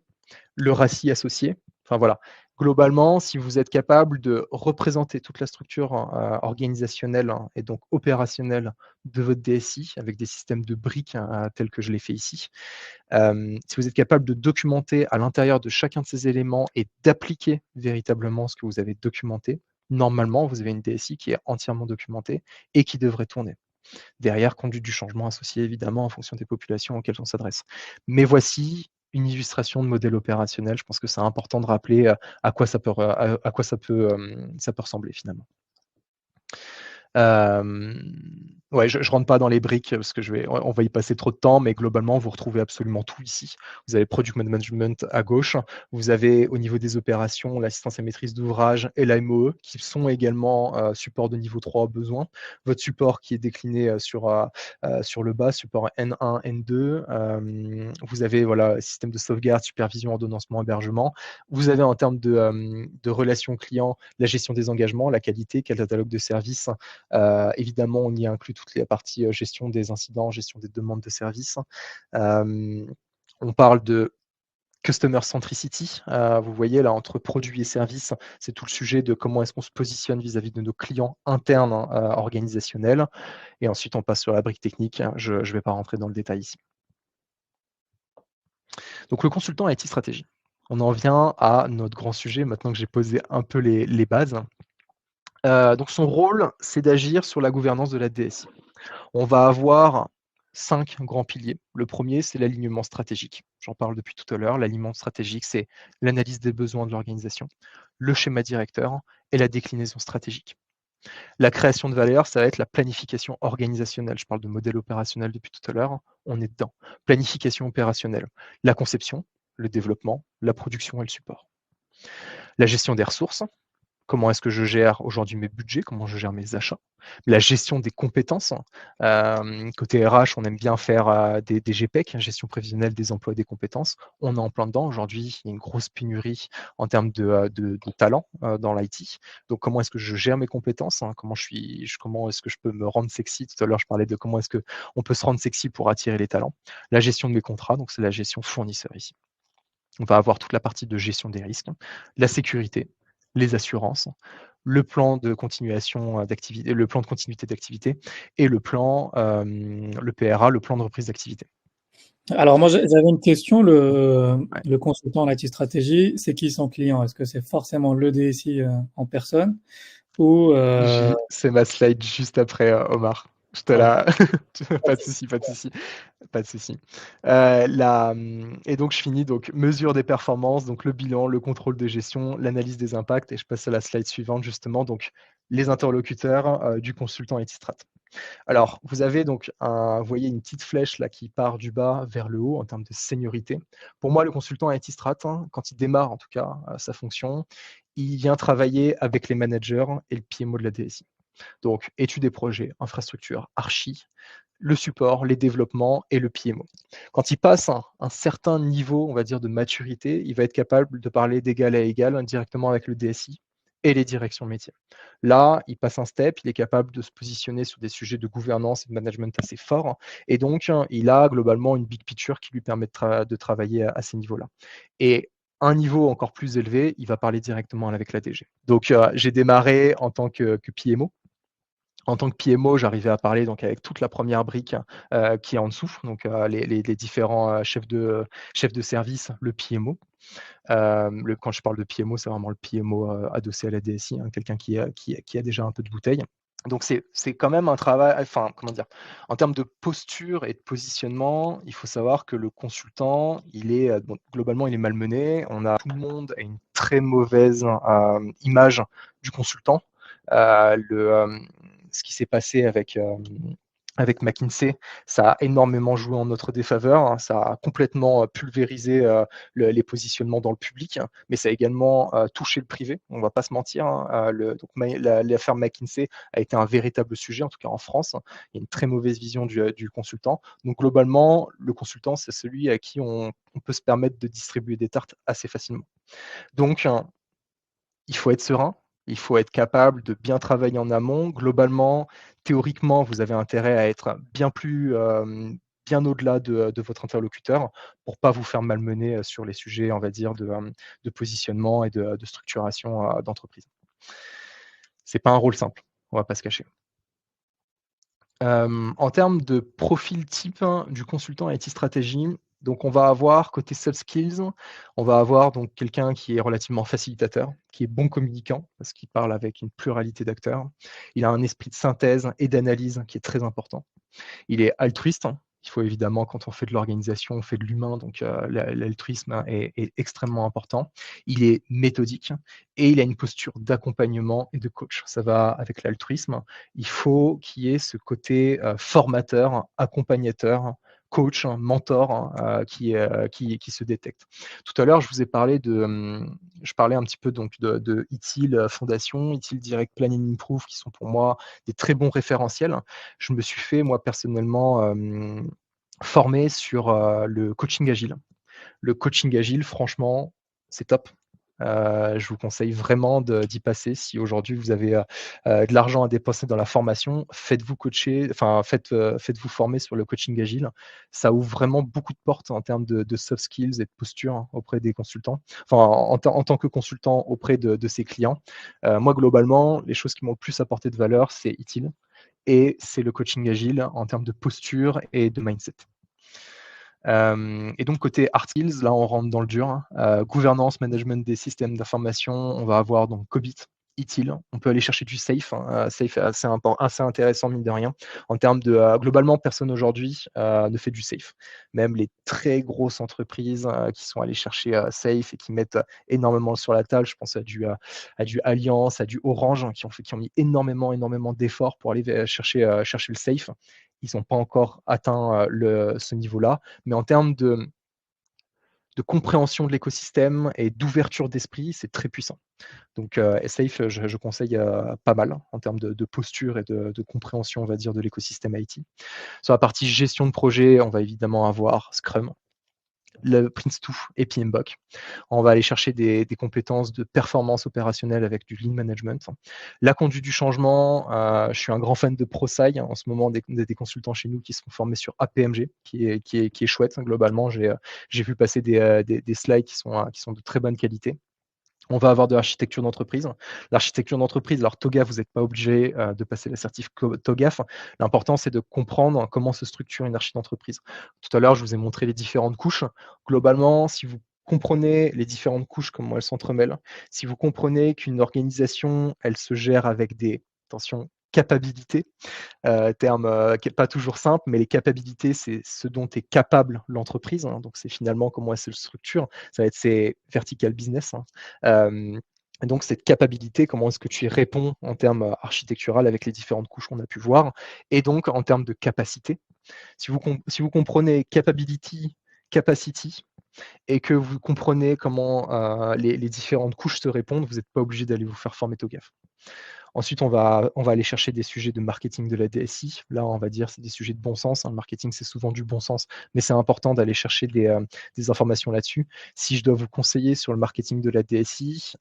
le RACI associé. Enfin voilà, globalement, si vous êtes capable de représenter toute la structure organisationnelle et donc opérationnelle de votre DSI avec des systèmes de briques tels que je l'ai fait ici, si vous êtes capable de documenter à l'intérieur de chacun de ces éléments et d'appliquer véritablement ce que vous avez documenté, normalement, vous avez une DSI qui est entièrement documentée et qui devrait tourner. Derrière, conduite du changement associé évidemment en fonction des populations auxquelles on s'adresse. Mais voici une illustration de modèle opérationnel. Je pense que c'est important de rappeler à quoi ça peut ressembler finalement. Ouais, je rentre pas dans les briques parce que on va y passer trop de temps, mais globalement, vous retrouvez absolument tout ici. Vous avez Product Management à gauche, vous avez au niveau des opérations, l'assistance à maîtrise d'ouvrage et la MOE qui sont également support de niveau 3 au besoin. Votre support qui est décliné sur le bas, support N1, N2. Vous avez voilà, système de sauvegarde, supervision, ordonnancement, hébergement. Vous avez en termes de relations clients, la gestion des engagements, la qualité, catalogue de services. Évidemment, on y inclut toute la partie gestion des incidents, gestion des demandes de services. On parle de Customer Centricity, vous voyez là, entre produits et services, c'est tout le sujet de comment est-ce qu'on se positionne vis-à-vis de nos clients internes organisationnels. Et ensuite, on passe sur la brique technique. Je ne vais pas rentrer dans le détail ici. Donc, le consultant IT stratégie. On en vient à notre grand sujet, maintenant que j'ai posé un peu les bases. Donc, son rôle, c'est d'agir sur la gouvernance de la DSI. On va avoir 5 grands piliers. Le premier, c'est l'alignement stratégique. J'en parle depuis tout à l'heure. L'alignement stratégique, c'est l'analyse des besoins de l'organisation, le schéma directeur et la déclinaison stratégique. La création de valeur, ça va être la planification organisationnelle. Je parle de modèle opérationnel depuis tout à l'heure. On est dedans. Planification opérationnelle, la conception, le développement, la production et le support. La gestion des ressources, comment est-ce que je gère aujourd'hui mes budgets, comment je gère mes achats, la gestion des compétences. Côté RH, on aime bien faire des GPEC, gestion prévisionnelle des emplois et des compétences. On est en plein dedans. Aujourd'hui, il y a une grosse pénurie en termes de talent dans l'IT. Donc, comment est-ce que je gère mes compétences, hein, comment est-ce que je peux me rendre sexy. Tout à l'heure, je parlais de comment est-ce qu'on peut se rendre sexy pour attirer les talents. La gestion de mes contrats, donc c'est la gestion fournisseur ici. On va avoir toute la partie de gestion des risques, la sécurité, les assurances, le plan de continuation d'activité, le plan de continuité d'activité et le PRA, le plan de reprise d'activité. Alors moi, j'avais une question. Ouais. Le consultant en IT stratégie, c'est qui son client? Est-ce que c'est forcément le DSI en personne ou C'est ma slide juste après, Omar. Je te ouais. la pas de souci, pas de souci, pas de souci. Et donc je finis donc mesure des performances, donc le bilan, le contrôle de gestion, l'analyse des impacts et je passe à la slide suivante justement, donc les interlocuteurs, du consultant IT Strat. Alors, vous avez donc vous voyez une petite flèche là qui part du bas vers le haut en termes de seniorité. Pour moi, le consultant IT Strat, hein, quand il démarre en tout cas sa fonction, il vient travailler avec les managers et le PMO de la DSI. Donc, études des projets, infrastructure, archi, le support, les développements et le PMO. Quand il passe un certain niveau, on va dire, de maturité, il va être capable de parler d'égal à égal directement avec le DSI et les directions métiers. Là, il passe un step, il est capable de se positionner sur des sujets de gouvernance et de management assez forts, et donc il a globalement une big picture qui lui permet de travailler à ces niveaux-là. Et un niveau encore plus élevé, il va parler directement avec la DG. Donc, j'ai démarré en tant que PMO. En tant que PMO, j'arrivais à parler donc avec toute la première brique qui est en dessous, donc les différents chefs de service, le PMO. Quand je parle de PMO, c'est vraiment le PMO adossé à la DSI, hein, quelqu'un qui a déjà un peu de bouteille. Donc c'est quand même un travail, enfin comment dire, en termes de posture et de positionnement, il faut savoir que le consultant, il est bon, globalement il est malmené. Tout le monde a une très mauvaise image du consultant. Euh, le, euh, Ce qui s'est passé avec McKinsey, ça a énormément joué en notre défaveur, hein. Ça a complètement pulvérisé les positionnements dans le public, hein, mais ça a également touché le privé, on ne va pas se mentir, hein. L'affaire McKinsey a été un véritable sujet, en tout cas en France. Il y a une très mauvaise vision du consultant. Donc globalement, le consultant, c'est celui à qui on peut se permettre de distribuer des tartes assez facilement. Donc, il faut être serein, il faut être capable de bien travailler en amont. Globalement, théoriquement, vous avez intérêt à être bien au-delà de votre interlocuteur pour pas vous faire malmener sur les sujets, on va dire, de positionnement et de structuration d'entreprise. C'est pas un rôle simple, on va pas se cacher. En termes de profil type, hein, du consultant IT stratégie, donc on va avoir côté soft skills, on va avoir donc quelqu'un qui est relativement facilitateur, qui est bon communicant, parce qu'il parle avec une pluralité d'acteurs. Il a un esprit de synthèse et d'analyse qui est très important. Il est altruiste, hein. Il faut évidemment, quand on fait de l'organisation, on fait de l'humain, donc l'altruisme est extrêmement important. Il est méthodique et il a une posture d'accompagnement et de coach. Ça va avec l'altruisme. Il faut qu'il y ait ce côté formateur, accompagnateur, coach, mentor qui se détecte. Tout à l'heure, je parlais un petit peu donc de ITIL Fondation, ITIL Direct Planning Improve, qui sont pour moi des très bons référentiels. Je me suis fait, moi, personnellement, former sur le coaching agile. Le coaching agile, franchement, c'est top. Je vous conseille vraiment d'y passer. Si aujourd'hui vous avez de l'argent à dépenser dans la formation, faites-vous coacher, enfin faites-vous former sur le coaching agile. Ça ouvre vraiment beaucoup de portes en termes de soft skills et de posture, hein, auprès des consultants. Enfin, en tant que consultant auprès de ses clients. Moi, globalement, les choses qui m'ont le plus apporté de valeur, c'est ITIL et c'est le coaching agile en termes de posture et de mindset. Et donc côté hard skills, là on rentre dans le dur, hein. Gouvernance, management des systèmes d'information, on va avoir donc COBIT, ITIL, on peut aller chercher du SAFE, hein. SAFE est assez intéressant mine de rien. En termes de globalement, personne aujourd'hui ne fait du SAFE. Même les très grosses entreprises qui sont allées chercher SAFE et qui mettent énormément sur la table, je pense à du Allianz, à du Orange, hein, qui ont mis énormément d'efforts pour aller chercher le SAFE. Ils n'ont pas encore atteint ce niveau-là. Mais en termes de compréhension de l'écosystème et d'ouverture d'esprit, c'est très puissant. Donc SAFe, je conseille pas mal en termes de posture et de compréhension, on va dire, de l'écosystème IT. Sur la partie gestion de projet, on va évidemment avoir Scrum, le Prince2 et PMBOK. On va aller chercher des compétences de performance opérationnelle avec du lean management. La conduite du changement, je suis un grand fan de ProSci. En ce moment, des consultants chez nous qui sont formés sur APMG, qui est chouette. Globalement, j'ai vu passer des slides qui sont de très bonne qualité. On va avoir de l'architecture d'entreprise. L'architecture d'entreprise, alors TOGAF, vous n'êtes pas obligé de passer la certif TOGAF. L'important, c'est de comprendre comment se structure une architecture d'entreprise. Tout à l'heure, je vous ai montré les différentes couches. Globalement, si vous comprenez les différentes couches, comment elles s'entremêlent, si vous comprenez qu'une organisation, elle se gère avec des, attention, capabilités, terme qui n'est pas toujours simple, mais les capacités, c'est ce dont est capable l'entreprise, hein, donc c'est finalement comment elle se structure, ça va être ses vertical business, hein. Et donc cette capacité, comment est-ce que tu y réponds en termes architectural avec les différentes couches qu'on a pu voir, et donc en termes de capacité. Si vous comprenez capability, capacity, et que vous comprenez comment les différentes couches se répondent, vous n'êtes pas obligé d'aller vous faire former TOGAF. Ensuite, on va aller chercher des sujets de marketing de la DSI. Là, on va dire c'est des sujets de bon sens, hein. Le marketing, c'est souvent du bon sens, mais c'est important d'aller chercher des informations là-dessus. Si je dois vous conseiller sur le marketing de la DSI,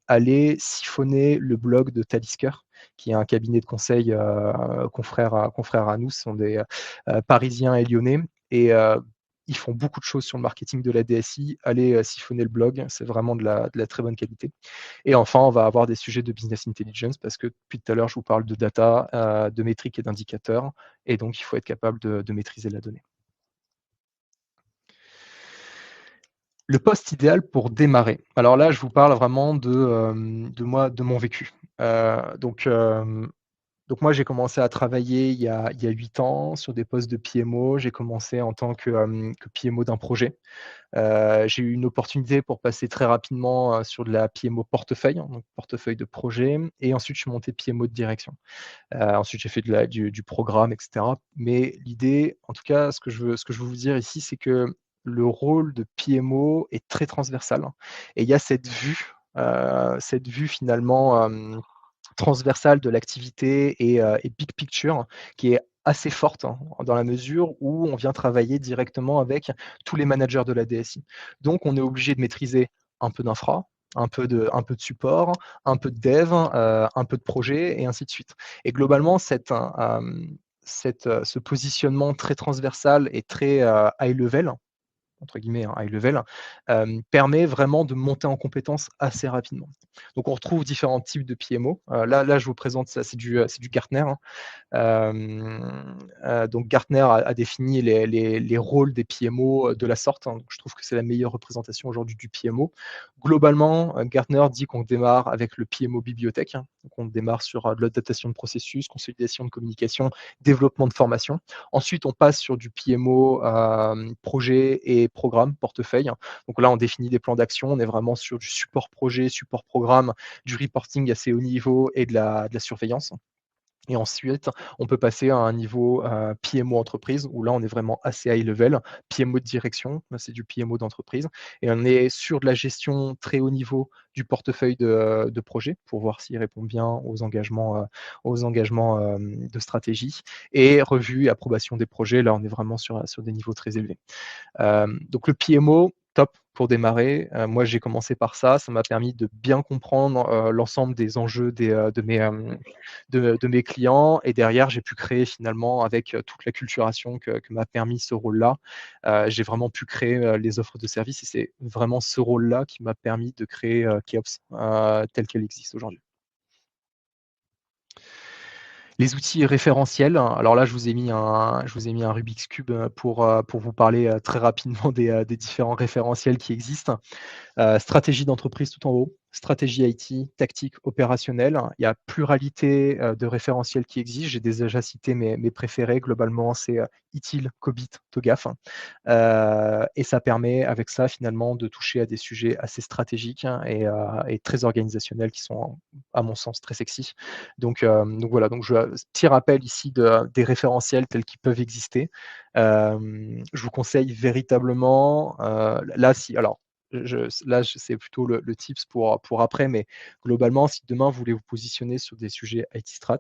allez siphonner le blog de Talisker, qui est un cabinet de conseil confrère à nous. Ce sont des Parisiens et Lyonnais. Et ils font beaucoup de choses sur le marketing de la DSI. Allez siphonner le blog, c'est vraiment de la très bonne qualité. Et enfin, on va avoir des sujets de business intelligence parce que depuis tout à l'heure, je vous parle de data, de métriques et d'indicateurs. Et donc, il faut être capable de maîtriser la donnée. Le poste idéal pour démarrer. Alors là, je vous parle vraiment de mon vécu. Donc moi, j'ai commencé à travailler il y a 8 ans sur des postes de PMO. J'ai commencé en tant que PMO d'un projet. J'ai eu une opportunité pour passer très rapidement sur de la PMO portefeuille, hein, donc portefeuille de projet, et ensuite je suis monté PMO de direction. Ensuite, j'ai fait du programme, et cetera. Mais l'idée, en tout cas, ce que je veux vous dire ici, c'est que le rôle de PMO est très transversal, hein, et il y a cette vue finalement transversale de l'activité et big picture qui est assez forte, hein, dans la mesure où on vient travailler directement avec tous les managers de la DSI. Donc on est obligé de maîtriser un peu d'infra, un peu de support, un peu de dev, un peu de projet et ainsi de suite. Et globalement, ce positionnement très transversal et très high level, entre guillemets, hein, high level, permet vraiment de monter en compétences assez rapidement. Donc on retrouve différents types de PMO. Là, je vous présente ça, c'est du Gartner, hein. Donc Gartner a défini les rôles des PMO de la sorte, hein. Donc je trouve que c'est la meilleure représentation aujourd'hui du PMO. Globalement, Gartner dit qu'on démarre avec le PMO bibliothèque, hein. Donc on démarre sur de l'adaptation de processus, consolidation de communication, développement de formation. Ensuite, on passe sur du PMO projet et programme, portefeuille. Donc là, on définit des plans d'action. On est vraiment sur du support projet, support programme, du reporting assez haut niveau et de la surveillance. Et ensuite, on peut passer à un niveau PMO entreprise, où là, on est vraiment assez high level. PMO de direction, là, c'est du PMO d'entreprise. Et on est sur de la gestion très haut niveau du portefeuille de projet, pour voir s'il répond bien aux engagements de stratégie. Et revue et approbation des projets, là, on est vraiment sur des niveaux très élevés. Donc le PMO, top pour démarrer. Moi, j'ai commencé par ça. Ça m'a permis de bien comprendre l'ensemble des enjeux de mes clients. Et derrière, j'ai pu créer finalement, avec toute la culturation que m'a permis ce rôle-là, j'ai vraiment pu créer les offres de services. Et c'est vraiment ce rôle-là qui m'a permis de créer Keops telle qu'elle existe aujourd'hui. Les outils référentiels, alors là, je vous ai mis un Rubik's Cube pour vous parler très rapidement des différents référentiels qui existent. Stratégie d'entreprise tout en haut, stratégie IT, tactique, opérationnelle. Il y a pluralité de référentiels qui existent. J'ai déjà cité mes préférés. Globalement, c'est ITIL, COBIT, TOGAF. Et ça permet, avec ça, finalement, de toucher à des sujets assez stratégiques et très organisationnels qui sont, à mon sens, très sexy. Donc voilà, donc petit rappel ici des référentiels tels qu'ils peuvent exister. Je vous conseille véritablement, là, si, alors, c'est plutôt le tips pour après, mais globalement, si demain vous voulez vous positionner sur des sujets IT strat,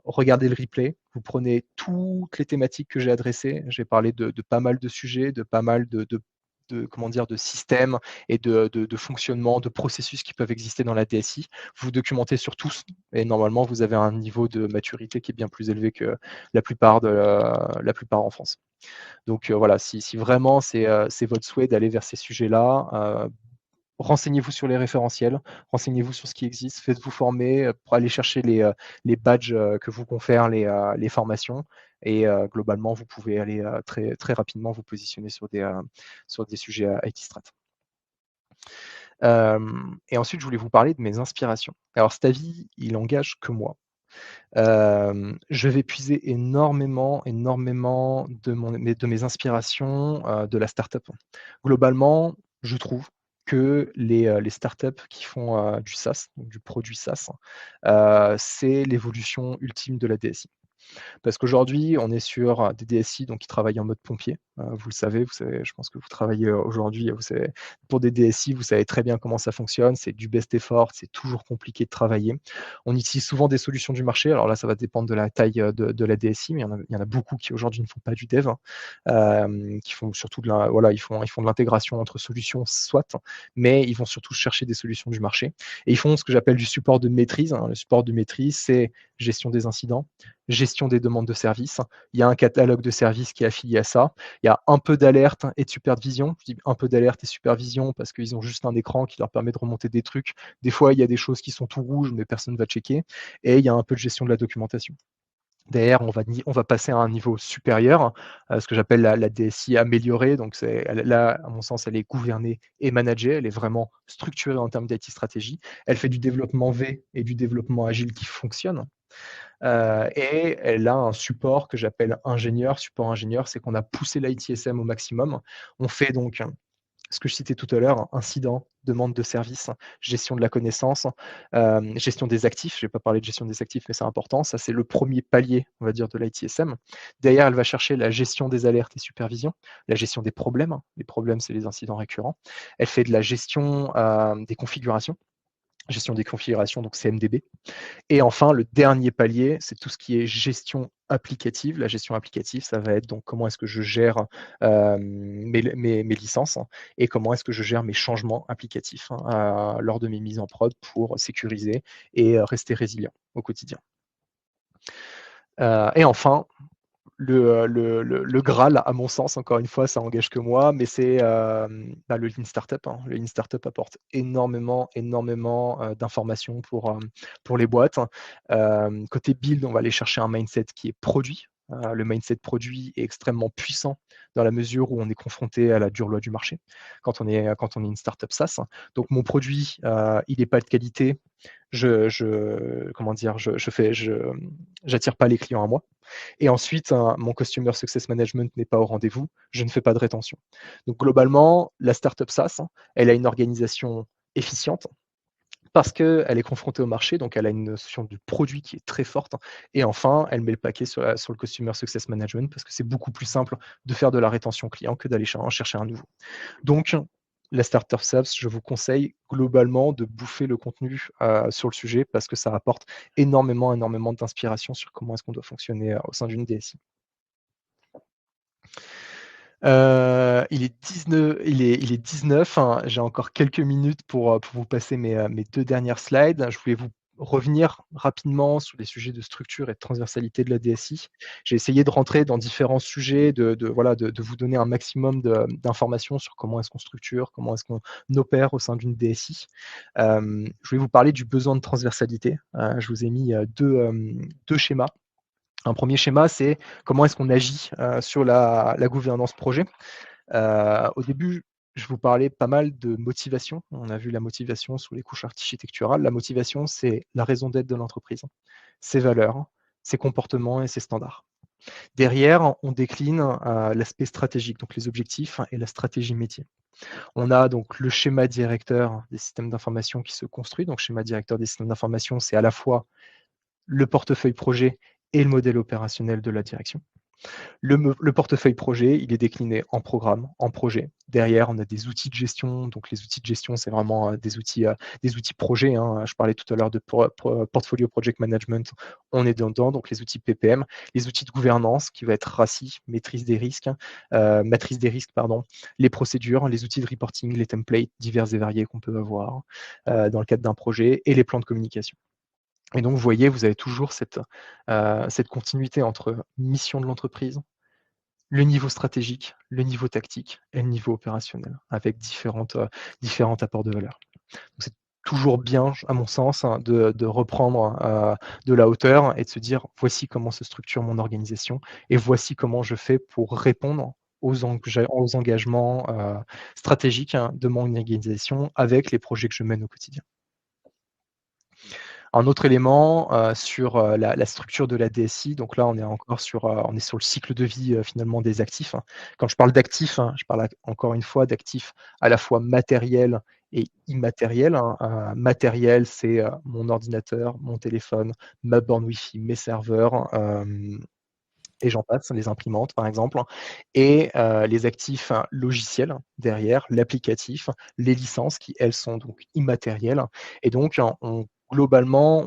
regardez le replay, vous prenez toutes les thématiques que j'ai adressées. J'ai parlé de pas mal de sujets, de pas mal comment dire, de systèmes et de fonctionnement, de processus qui peuvent exister dans la DSI. Vous documentez sur tous et normalement, vous avez un niveau de maturité qui est bien plus élevé que la plupart en France. Donc voilà, si vraiment c'est votre souhait d'aller vers ces sujets-là, renseignez-vous sur les référentiels, renseignez-vous sur ce qui existe, faites-vous former pour aller chercher les badges que vous confèrent les formations. Et globalement, vous pouvez aller très, très rapidement vous positionner sur des sujets IT strat. Et ensuite, je voulais vous parler de mes inspirations. Alors, cet avis, il engage que moi. Je vais puiser énormément de mes inspirations de la startup. Globalement, je trouve que les startups qui font du SaaS, donc du produit SaaS, c'est l'évolution ultime de la DSI. Parce qu'aujourd'hui, on est sur des DSI donc qui travaillent en mode pompier. Vous savez, je pense que vous travaillez aujourd'hui, vous savez, pour des DSI, vous savez très bien comment ça fonctionne. C'est du best effort, c'est toujours compliqué de travailler. On utilise souvent des solutions du marché. Alors là, ça va dépendre de la taille de la DSI, mais il y en a beaucoup qui aujourd'hui ne font pas du dev, hein, qui font surtout voilà, ils font de l'intégration entre solutions, soit, mais ils vont surtout chercher des solutions du marché. Et ils font ce que j'appelle du support de maîtrise, hein. Le support de maîtrise, c'est gestion des incidents, gestion des demandes de services. Il y a un catalogue de services qui est affilié à ça. Il y a un peu d'alerte et de supervision. Je dis un peu d'alerte et supervision parce qu'ils ont juste un écran qui leur permet de remonter des trucs. Des fois, il y a des choses qui sont tout rouges, mais personne ne va checker. Et il y a un peu de gestion de la documentation. Derrière, on va passer à un niveau supérieur, ce que j'appelle la DSI améliorée. Donc là, à mon sens, elle est gouvernée et managée. Elle est vraiment structurée en termes d'IT stratégie. Elle fait du développement V et du développement agile qui fonctionne. Et elle a un support que j'appelle ingénieur. Support ingénieur, c'est qu'on a poussé l'ITSM au maximum. On fait donc ce que je citais tout à l'heure, incident, demande de service, gestion de la connaissance, gestion des actifs. Je vais pas parler de gestion des actifs, mais c'est important. Ça, c'est le premier palier, on va dire, de l'ITSM. Derrière, elle va chercher la gestion des alertes et supervision, la gestion des problèmes. Les problèmes, c'est les incidents récurrents. Elle fait de la gestion des configurations. Gestion des configurations, donc CMDB. Et enfin, le dernier palier, c'est tout ce qui est gestion applicative. La gestion applicative, ça va être donc comment est-ce que je gère mes licences, hein, et comment est-ce que je gère mes changements applicatifs, hein, lors de mes mises en prod pour sécuriser et rester résilient au quotidien. Et enfin, le Graal, à mon sens, encore une fois, ça engage que moi, mais c'est le Lean Startup, hein. Le Lean Startup apporte énormément d'informations pour les boîtes. Côté build, on va aller chercher un mindset qui est produit. Le mindset produit est extrêmement puissant dans la mesure où on est confronté à la dure loi du marché quand on est une startup SaaS. Donc mon produit, il n'est pas de qualité. Comment dire, j'attire pas les clients à moi. Et ensuite, mon Customer Success Management n'est pas au rendez-vous, je ne fais pas de rétention. Donc globalement, la startup SaaS, elle a une organisation efficiente parce qu'elle est confrontée au marché, donc elle a une notion du produit qui est très forte. Et enfin, elle met le paquet sur le Customer Success Management parce que c'est beaucoup plus simple de faire de la rétention client que d'aller en chercher un nouveau. Donc, la startup SaaS, je vous conseille globalement de bouffer le contenu sur le sujet parce que ça apporte énormément d'inspiration sur comment est-ce qu'on doit fonctionner au sein d'une DSI. Il est 19, hein, j'ai encore quelques minutes pour vous passer mes 2 dernières slides. Je voulais vous revenir rapidement sur les sujets de structure et de transversalité de la DSI. J'ai essayé de rentrer dans différents sujets, voilà, de vous donner un maximum d'informations sur comment est-ce qu'on structure, comment est-ce qu'on opère au sein d'une DSI. Je voulais vous parler du besoin de transversalité. Je vous ai mis 2 schémas. Un premier schéma, c'est comment est-ce qu'on agit sur la gouvernance projet. Au début, je vous parlais pas mal de motivation. On a vu la motivation sous les couches architecturales. La motivation, c'est la raison d'être de l'entreprise, ses valeurs, ses comportements et ses standards. Derrière, on décline l'aspect stratégique, donc les objectifs et la stratégie métier. On a donc le schéma directeur des systèmes d'information qui se construit. Donc, schéma directeur des systèmes d'information, c'est à la fois le portefeuille projet et le modèle opérationnel de la direction. Le portefeuille projet, il est décliné en programme, en projet. Derrière, on a des outils de gestion. Donc, les outils de gestion, c'est vraiment des outils projets, hein. Je parlais tout à l'heure de Portfolio Project Management. On est dedans. Donc, les outils PPM, les outils de gouvernance qui va être RACI, maîtrise des risques, matrice des risques, pardon, les procédures, les outils de reporting, les templates divers et variés qu'on peut avoir dans le cadre d'un projet et les plans de communication. Et donc, vous voyez, vous avez toujours cette continuité entre mission de l'entreprise, le niveau stratégique, le niveau tactique et le niveau opérationnel, avec différents apports de valeur. Donc, c'est toujours bien, à mon sens, hein, de reprendre de la hauteur et de se dire: «Voici comment se structure mon organisation et voici comment je fais pour répondre aux engagements stratégiques, hein, de mon organisation avec les projets que je mène au quotidien». Un autre élément, sur, la structure de la DSI, donc là, on est encore sur, on est sur le cycle de vie, finalement des actifs, hein. Quand je parle d'actifs, hein, je parle encore une fois d'actifs à la fois matériels et immatériels, hein. Matériel, c'est, mon ordinateur, mon téléphone, ma borne Wi-Fi, mes serveurs, et j'en passe, les imprimantes, par exemple. Et les actifs logiciels derrière, l'applicatif, les licences qui, elles, sont donc immatérielles. Et donc, globalement,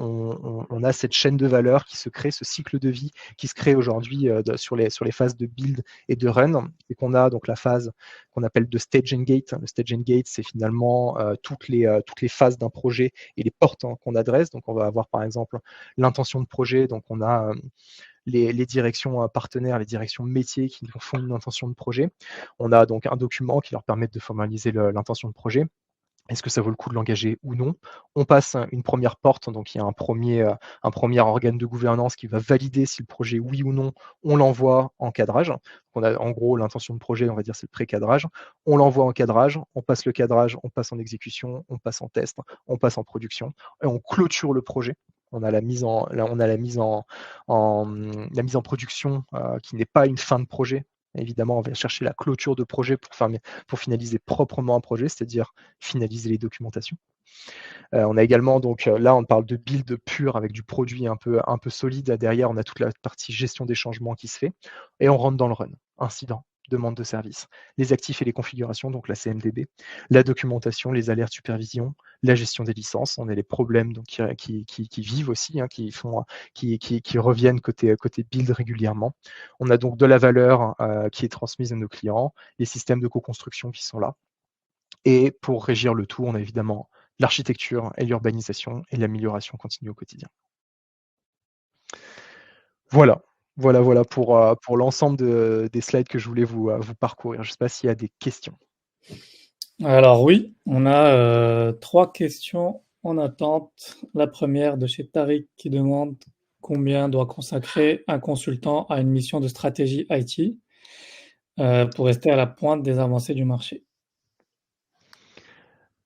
on a cette chaîne de valeur qui se crée, ce cycle de vie qui se crée aujourd'hui sur les phases de build et de run. Et qu'on a donc la phase qu'on appelle de staging gate. Le staging gate, c'est finalement toutes les phases d'un projet et les portes, hein, qu'on adresse. Donc, on va avoir, par exemple, l'intention de projet. Donc, on a les directions partenaires, les directions métiers qui font une intention de projet. On a donc un document qui leur permet de formaliser l'intention de projet. Est-ce que ça vaut le coup de l'engager ou non? On passe une première porte, donc il y a un premier organe de gouvernance qui va valider si le projet, oui ou non, on l'envoie en cadrage. On a en gros l'intention de projet, on va dire c'est le pré-cadrage. On l'envoie en cadrage, on passe le cadrage, on passe en exécution, on passe en test, on passe en production et on clôture le projet. On a la mise en production qui n'est pas une fin de projet. Évidemment, on va chercher la clôture de projet pour finaliser proprement un projet, c'est-à-dire finaliser les documentations. On a également, donc là, on parle de build pur avec du produit un peu solide. Derrière, on a toute la partie gestion des changements qui se fait. Et on rentre dans le run. Incident, demande de service, les actifs et les configurations, donc la CMDB, la documentation, les alertes supervision, la gestion des licences. On a les problèmes donc, qui vivent aussi, hein, qui reviennent côté build régulièrement. On a donc de la valeur qui est transmise à nos clients, les systèmes de co-construction qui sont là. Et pour régir le tout, on a évidemment l'architecture et l'urbanisation et l'amélioration continue au quotidien. Voilà, voilà pour l'ensemble des slides que je voulais vous parcourir. Je ne sais pas s'il y a des questions. Alors oui, on a 3 questions en attente. La première de chez Tariq qui demande combien doit consacrer un consultant à une mission de stratégie IT pour rester à la pointe des avancées du marché.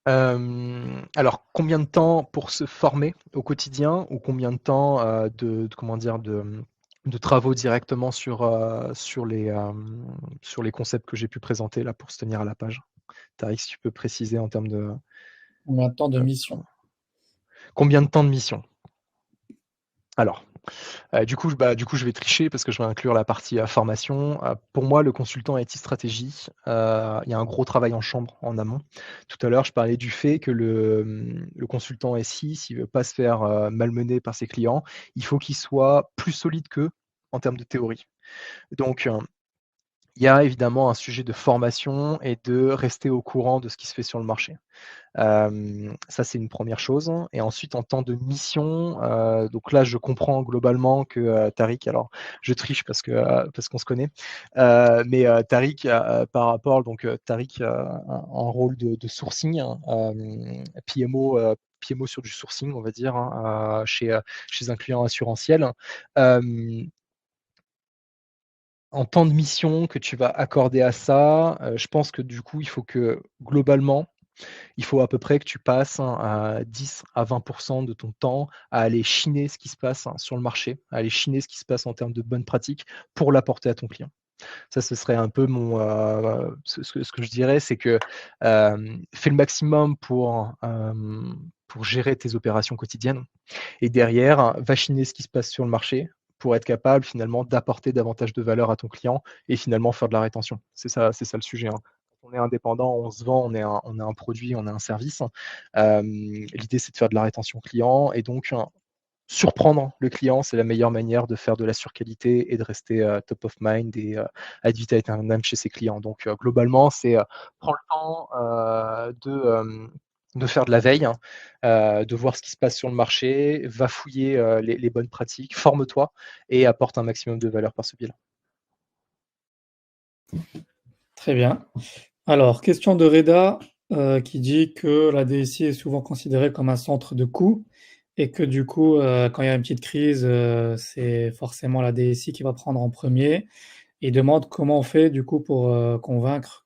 Alors, combien de temps pour se former au quotidien ou combien de temps de travaux directement sur les concepts que j'ai pu présenter là pour se tenir à la page? Tariq, si tu peux préciser en termes de Combien de temps de mission? combien de temps de mission? Alors, du coup, je vais tricher parce que je vais inclure la partie formation. Pour moi, le consultant IT stratégie, il y a un gros travail en chambre en amont. Tout à l'heure, je parlais du fait que le consultant SI, s'il veut pas se faire malmener par ses clients, il faut qu'il soit plus solide qu'eux en termes de théorie. Donc, il y a évidemment un sujet de formation et de rester au courant de ce qui se fait sur le marché. Ça, c'est une première chose. Et ensuite, en temps de mission, donc là, je comprends globalement que Tariq, alors je triche parce qu'on se connaît, mais Tariq, par rapport, donc Tariq a un rôle de sourcing, PMO sur du sourcing, on va dire, hein, chez un client assurantiel. en temps de mission que tu vas accorder à ça, je pense que du coup, il faut que globalement, il faut à peu près que tu passes à 10 à 20 de ton temps à aller chiner ce qui se passe sur le marché, à aller chiner ce qui se passe en termes de bonnes pratiques pour l'apporter à ton client. Ça, ce serait un peu mon, ce que je dirais, c'est que, fais le maximum pour gérer tes opérations quotidiennes et derrière, va chiner ce qui se passe sur le marché pour être capable finalement d'apporter davantage de valeur à ton client et finalement faire de la rétention. C'est ça le sujet, hein. Quand on est indépendant, on se vend, on est un produit, on est un service. L'idée, c'est de faire de la rétention client et donc surprendre le client, c'est la meilleure manière de faire de la surqualité et de rester top of mind et ad vitam aeternam chez ses clients. Donc globalement, c'est prends le temps de faire de la veille, hein, de voir ce qui se passe sur le marché, va fouiller les bonnes pratiques, forme-toi et apporte un maximum de valeur par ce biais-là. Très bien. Alors, question de Reda, qui dit que la DSI est souvent considérée comme un centre de coût et que du coup, quand il y a une petite crise, c'est forcément la DSI qui va prendre en premier. Il demande comment on fait du coup pour, convaincre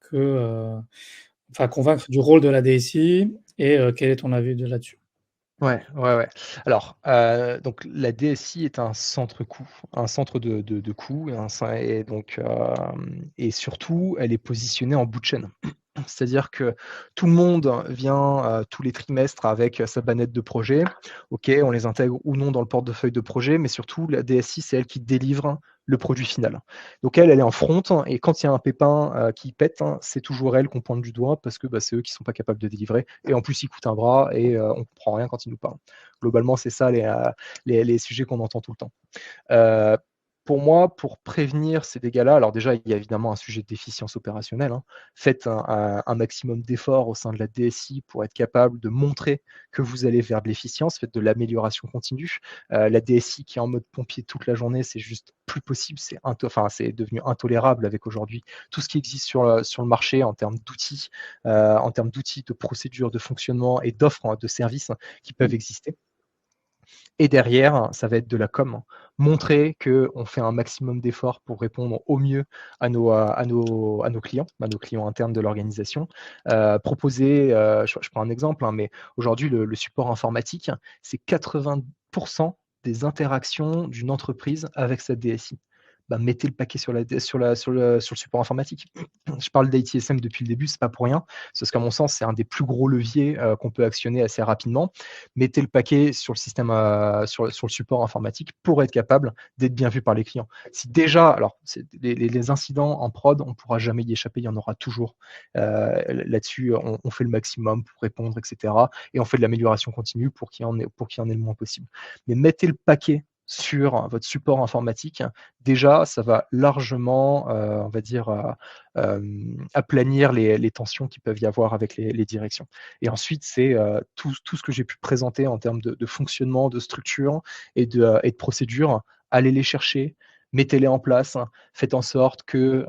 du rôle de la DSI et quel est ton avis là-dessus? Ouais, ouais, ouais. Alors, donc la DSI est un centre coût, un centre de coût et donc, et surtout, elle est positionnée en bout de chaîne. C'est-à-dire que tout le monde vient, tous les trimestres avec sa banette de projet. OK, on les intègre ou non dans le portefeuille de projet, mais surtout la DSI, c'est elle qui délivre le produit final. Donc elle est en front et quand il y a un pépin, qui pète, c'est toujours elle qu'on pointe du doigt parce que, bah, c'est eux qui sont pas capables de délivrer et en plus ils coûtent un bras et on comprend rien quand ils nous parlent. Globalement, c'est ça les sujets qu'on entend tout le temps. Heu, pour moi, pour prévenir ces dégâts-là, alors déjà, il y a évidemment un sujet d'efficience opérationnelle, hein. Faites un maximum d'efforts au sein de la DSI pour être capable de montrer que vous allez vers de l'efficience, faites de l'amélioration continue. La DSI qui est en mode pompier toute la journée, c'est juste plus possible, c'est devenu intolérable avec aujourd'hui tout ce qui existe sur le marché en termes d'outils, de procédures, de fonctionnement et d'offres, de services qui peuvent exister. Et derrière, ça va être de la com. Montrer qu'on fait un maximum d'efforts pour répondre au mieux à nos clients internes de l'organisation. Proposer, je prends un exemple, hein, mais aujourd'hui, le support informatique, c'est 80 des interactions d'une entreprise avec sa DSI. Bah, mettez le paquet sur le support informatique. Je parle d'ITSM depuis le début, c'est pas pour rien. C'est parce qu'à mon sens, c'est un des plus gros leviers qu'on peut actionner assez rapidement. Mettez le paquet sur le système, sur le support informatique pour être capable d'être bien vu par les clients. Si déjà, alors les incidents en prod, on ne pourra jamais y échapper, il y en aura toujours. Là-dessus, on fait le maximum pour répondre, etc. Et on fait de l'amélioration continue pour qu'il y en ait le moins possible. Mais mettez le paquet sur votre support informatique, déjà, ça va largement, on va dire, aplanir les tensions qu'il peuvent y avoir avec les directions. Et ensuite, c'est tout ce que j'ai pu présenter en termes de fonctionnement, de structure et de procédure. Allez les chercher, mettez-les en place, faites en sorte que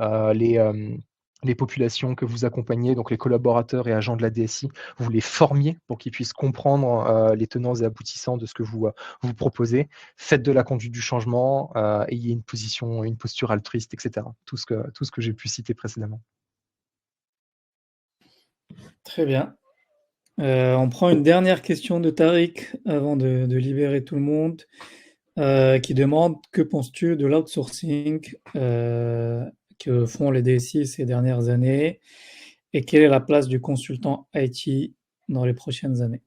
les populations que vous accompagnez, donc les collaborateurs et agents de la DSI, vous les formiez pour qu'ils puissent comprendre les tenants et aboutissants de ce que vous proposez. Faites de la conduite du changement, ayez une posture altruiste, etc. Tout ce que j'ai pu citer précédemment. Très bien. On prend une dernière question de Tariq avant de libérer tout le monde, qui demande: «Que penses-tu de l'outsourcing, que font les DSI ces dernières années et quelle est la place du consultant IT dans les prochaines années?»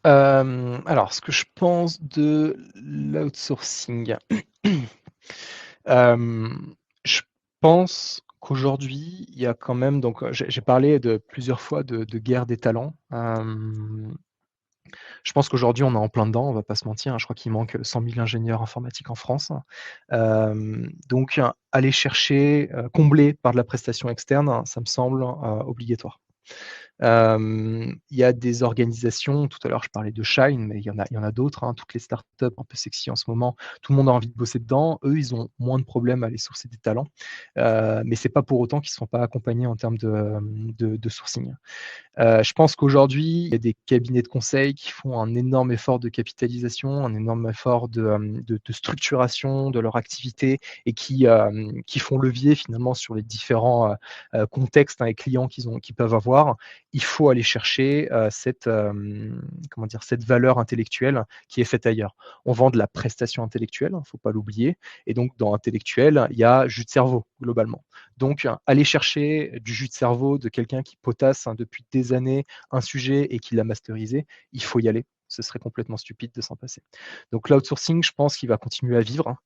Alors ce que je pense de l'outsourcing. Je pense qu'aujourd'hui, il y a quand même donc, j'ai parlé de plusieurs fois de guerre des talents. Je pense qu'aujourd'hui, on est en plein dedans, on va pas se mentir, hein. Je crois qu'il manque 100 000 ingénieurs informatiques en France. Donc aller chercher, combler par de la prestation externe, ça me semble, obligatoire. Il y a des organisations, tout à l'heure je parlais de Shine, mais il y en a d'autres, hein, toutes les startups un peu sexy en ce moment, tout le monde a envie de bosser dedans. Eux, ils ont moins de problèmes à aller sourcer des talents, mais c'est pas pour autant qu'ils ne sont pas accompagnés en termes de sourcing. Je pense qu'aujourd'hui, il y a des cabinets de conseil qui font un énorme effort de capitalisation, un énorme effort de structuration de leur activité et qui font levier finalement sur les différents contextes, et clients qu'ils peuvent avoir. Il faut aller chercher cette valeur intellectuelle qui est faite ailleurs. On vend de la prestation intellectuelle, il ne faut pas l'oublier. Et donc, dans intellectuel, il y a jus de cerveau, globalement. Donc, aller chercher du jus de cerveau de quelqu'un qui potasse depuis des années un sujet et qui l'a masterisé, il faut y aller. Ce serait complètement stupide de s'en passer. Donc, l'outsourcing, je pense qu'il va continuer à vivre.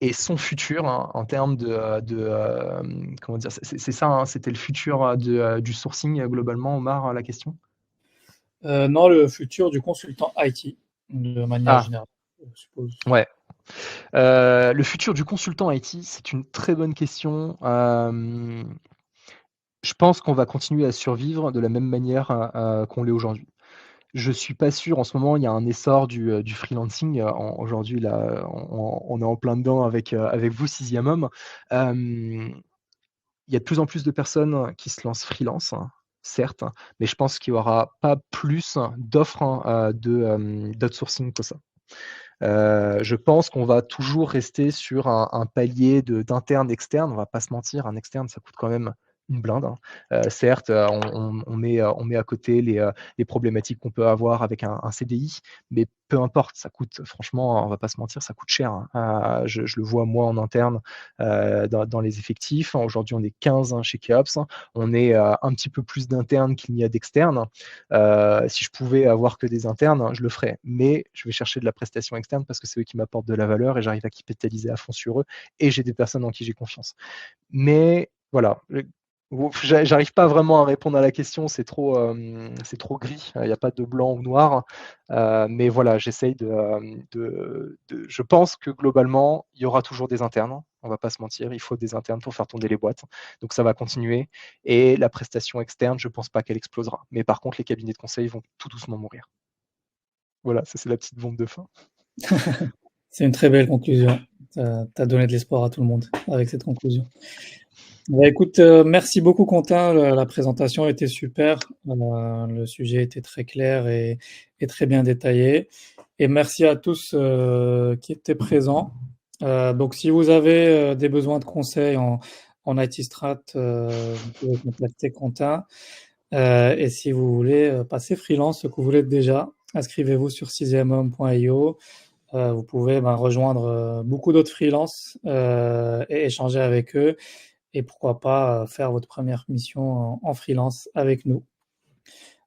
Et son futur, en termes comment dire, c'est ça, hein, c'était le futur du sourcing globalement, Omar, la question? Non, le futur du consultant IT, de manière générale, je suppose. Ouais. Le futur du consultant IT, c'est une très bonne question. Je pense qu'on va continuer à survivre de la même manière qu'on l'est aujourd'hui. Je suis pas sûr. En ce moment, il y a un essor du freelancing. Aujourd'hui, là, on est en plein dedans avec vous, Sixième Homme. Il y a de plus en plus de personnes qui se lancent freelance, certes, mais je pense qu'il y aura pas plus d'offres d'outsourcing que ça. Je pense qu'on va toujours rester sur un palier d'interne, externe. On va pas se mentir, un externe, ça coûte quand même une blinde, hein. Certes, on met à côté les problématiques qu'on peut avoir avec un CDI, mais peu importe, ça coûte franchement, on va pas se mentir, ça coûte cher, hein. Je le vois moi en interne, dans les effectifs. Aujourd'hui, on est 15, hein, chez Keops. On est un petit peu plus d'internes qu'il n'y a d'externes. Si je pouvais avoir que des internes, je le ferais. Mais je vais chercher de la prestation externe parce que c'est eux qui m'apportent de la valeur et j'arrive à capitaliser à fond sur eux et j'ai des personnes en qui j'ai confiance. Mais voilà, j'arrive pas vraiment à répondre à la question, c'est trop gris, il n'y a pas de blanc ou noir. Mais voilà, j'essaye je pense que globalement, il y aura toujours des internes. On va pas se mentir, il faut des internes pour faire tourner les boîtes. Donc ça va continuer. Et la prestation externe, je pense pas qu'elle explosera. Mais par contre, les cabinets de conseil vont tout doucement mourir. Voilà, ça c'est la petite bombe de fin. C'est une très belle conclusion. Tu as donné de l'espoir à tout le monde avec cette conclusion. Bah, écoute, merci beaucoup Quentin, la présentation était super, le sujet était très clair et très bien détaillé et merci à tous, qui étaient présents. Donc si vous avez, des besoins de conseils en IT Strat, vous pouvez contacter Quentin, et si vous voulez, passer freelance, ce que vous l'êtes déjà, inscrivez-vous sur sixièmehomme.io. Vous pouvez, rejoindre, beaucoup d'autres freelances, et échanger avec eux et pourquoi pas faire votre première mission en freelance avec nous.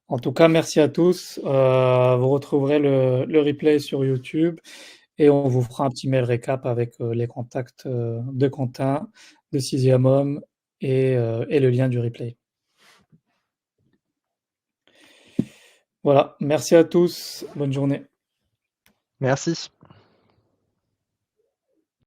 En tout cas, merci à tous. Vous retrouverez le replay sur YouTube et on vous fera un petit mail récap avec les contacts de Quentin, de Sixième Homme et le lien du replay. Voilà, merci à tous. Bonne journée. Merci.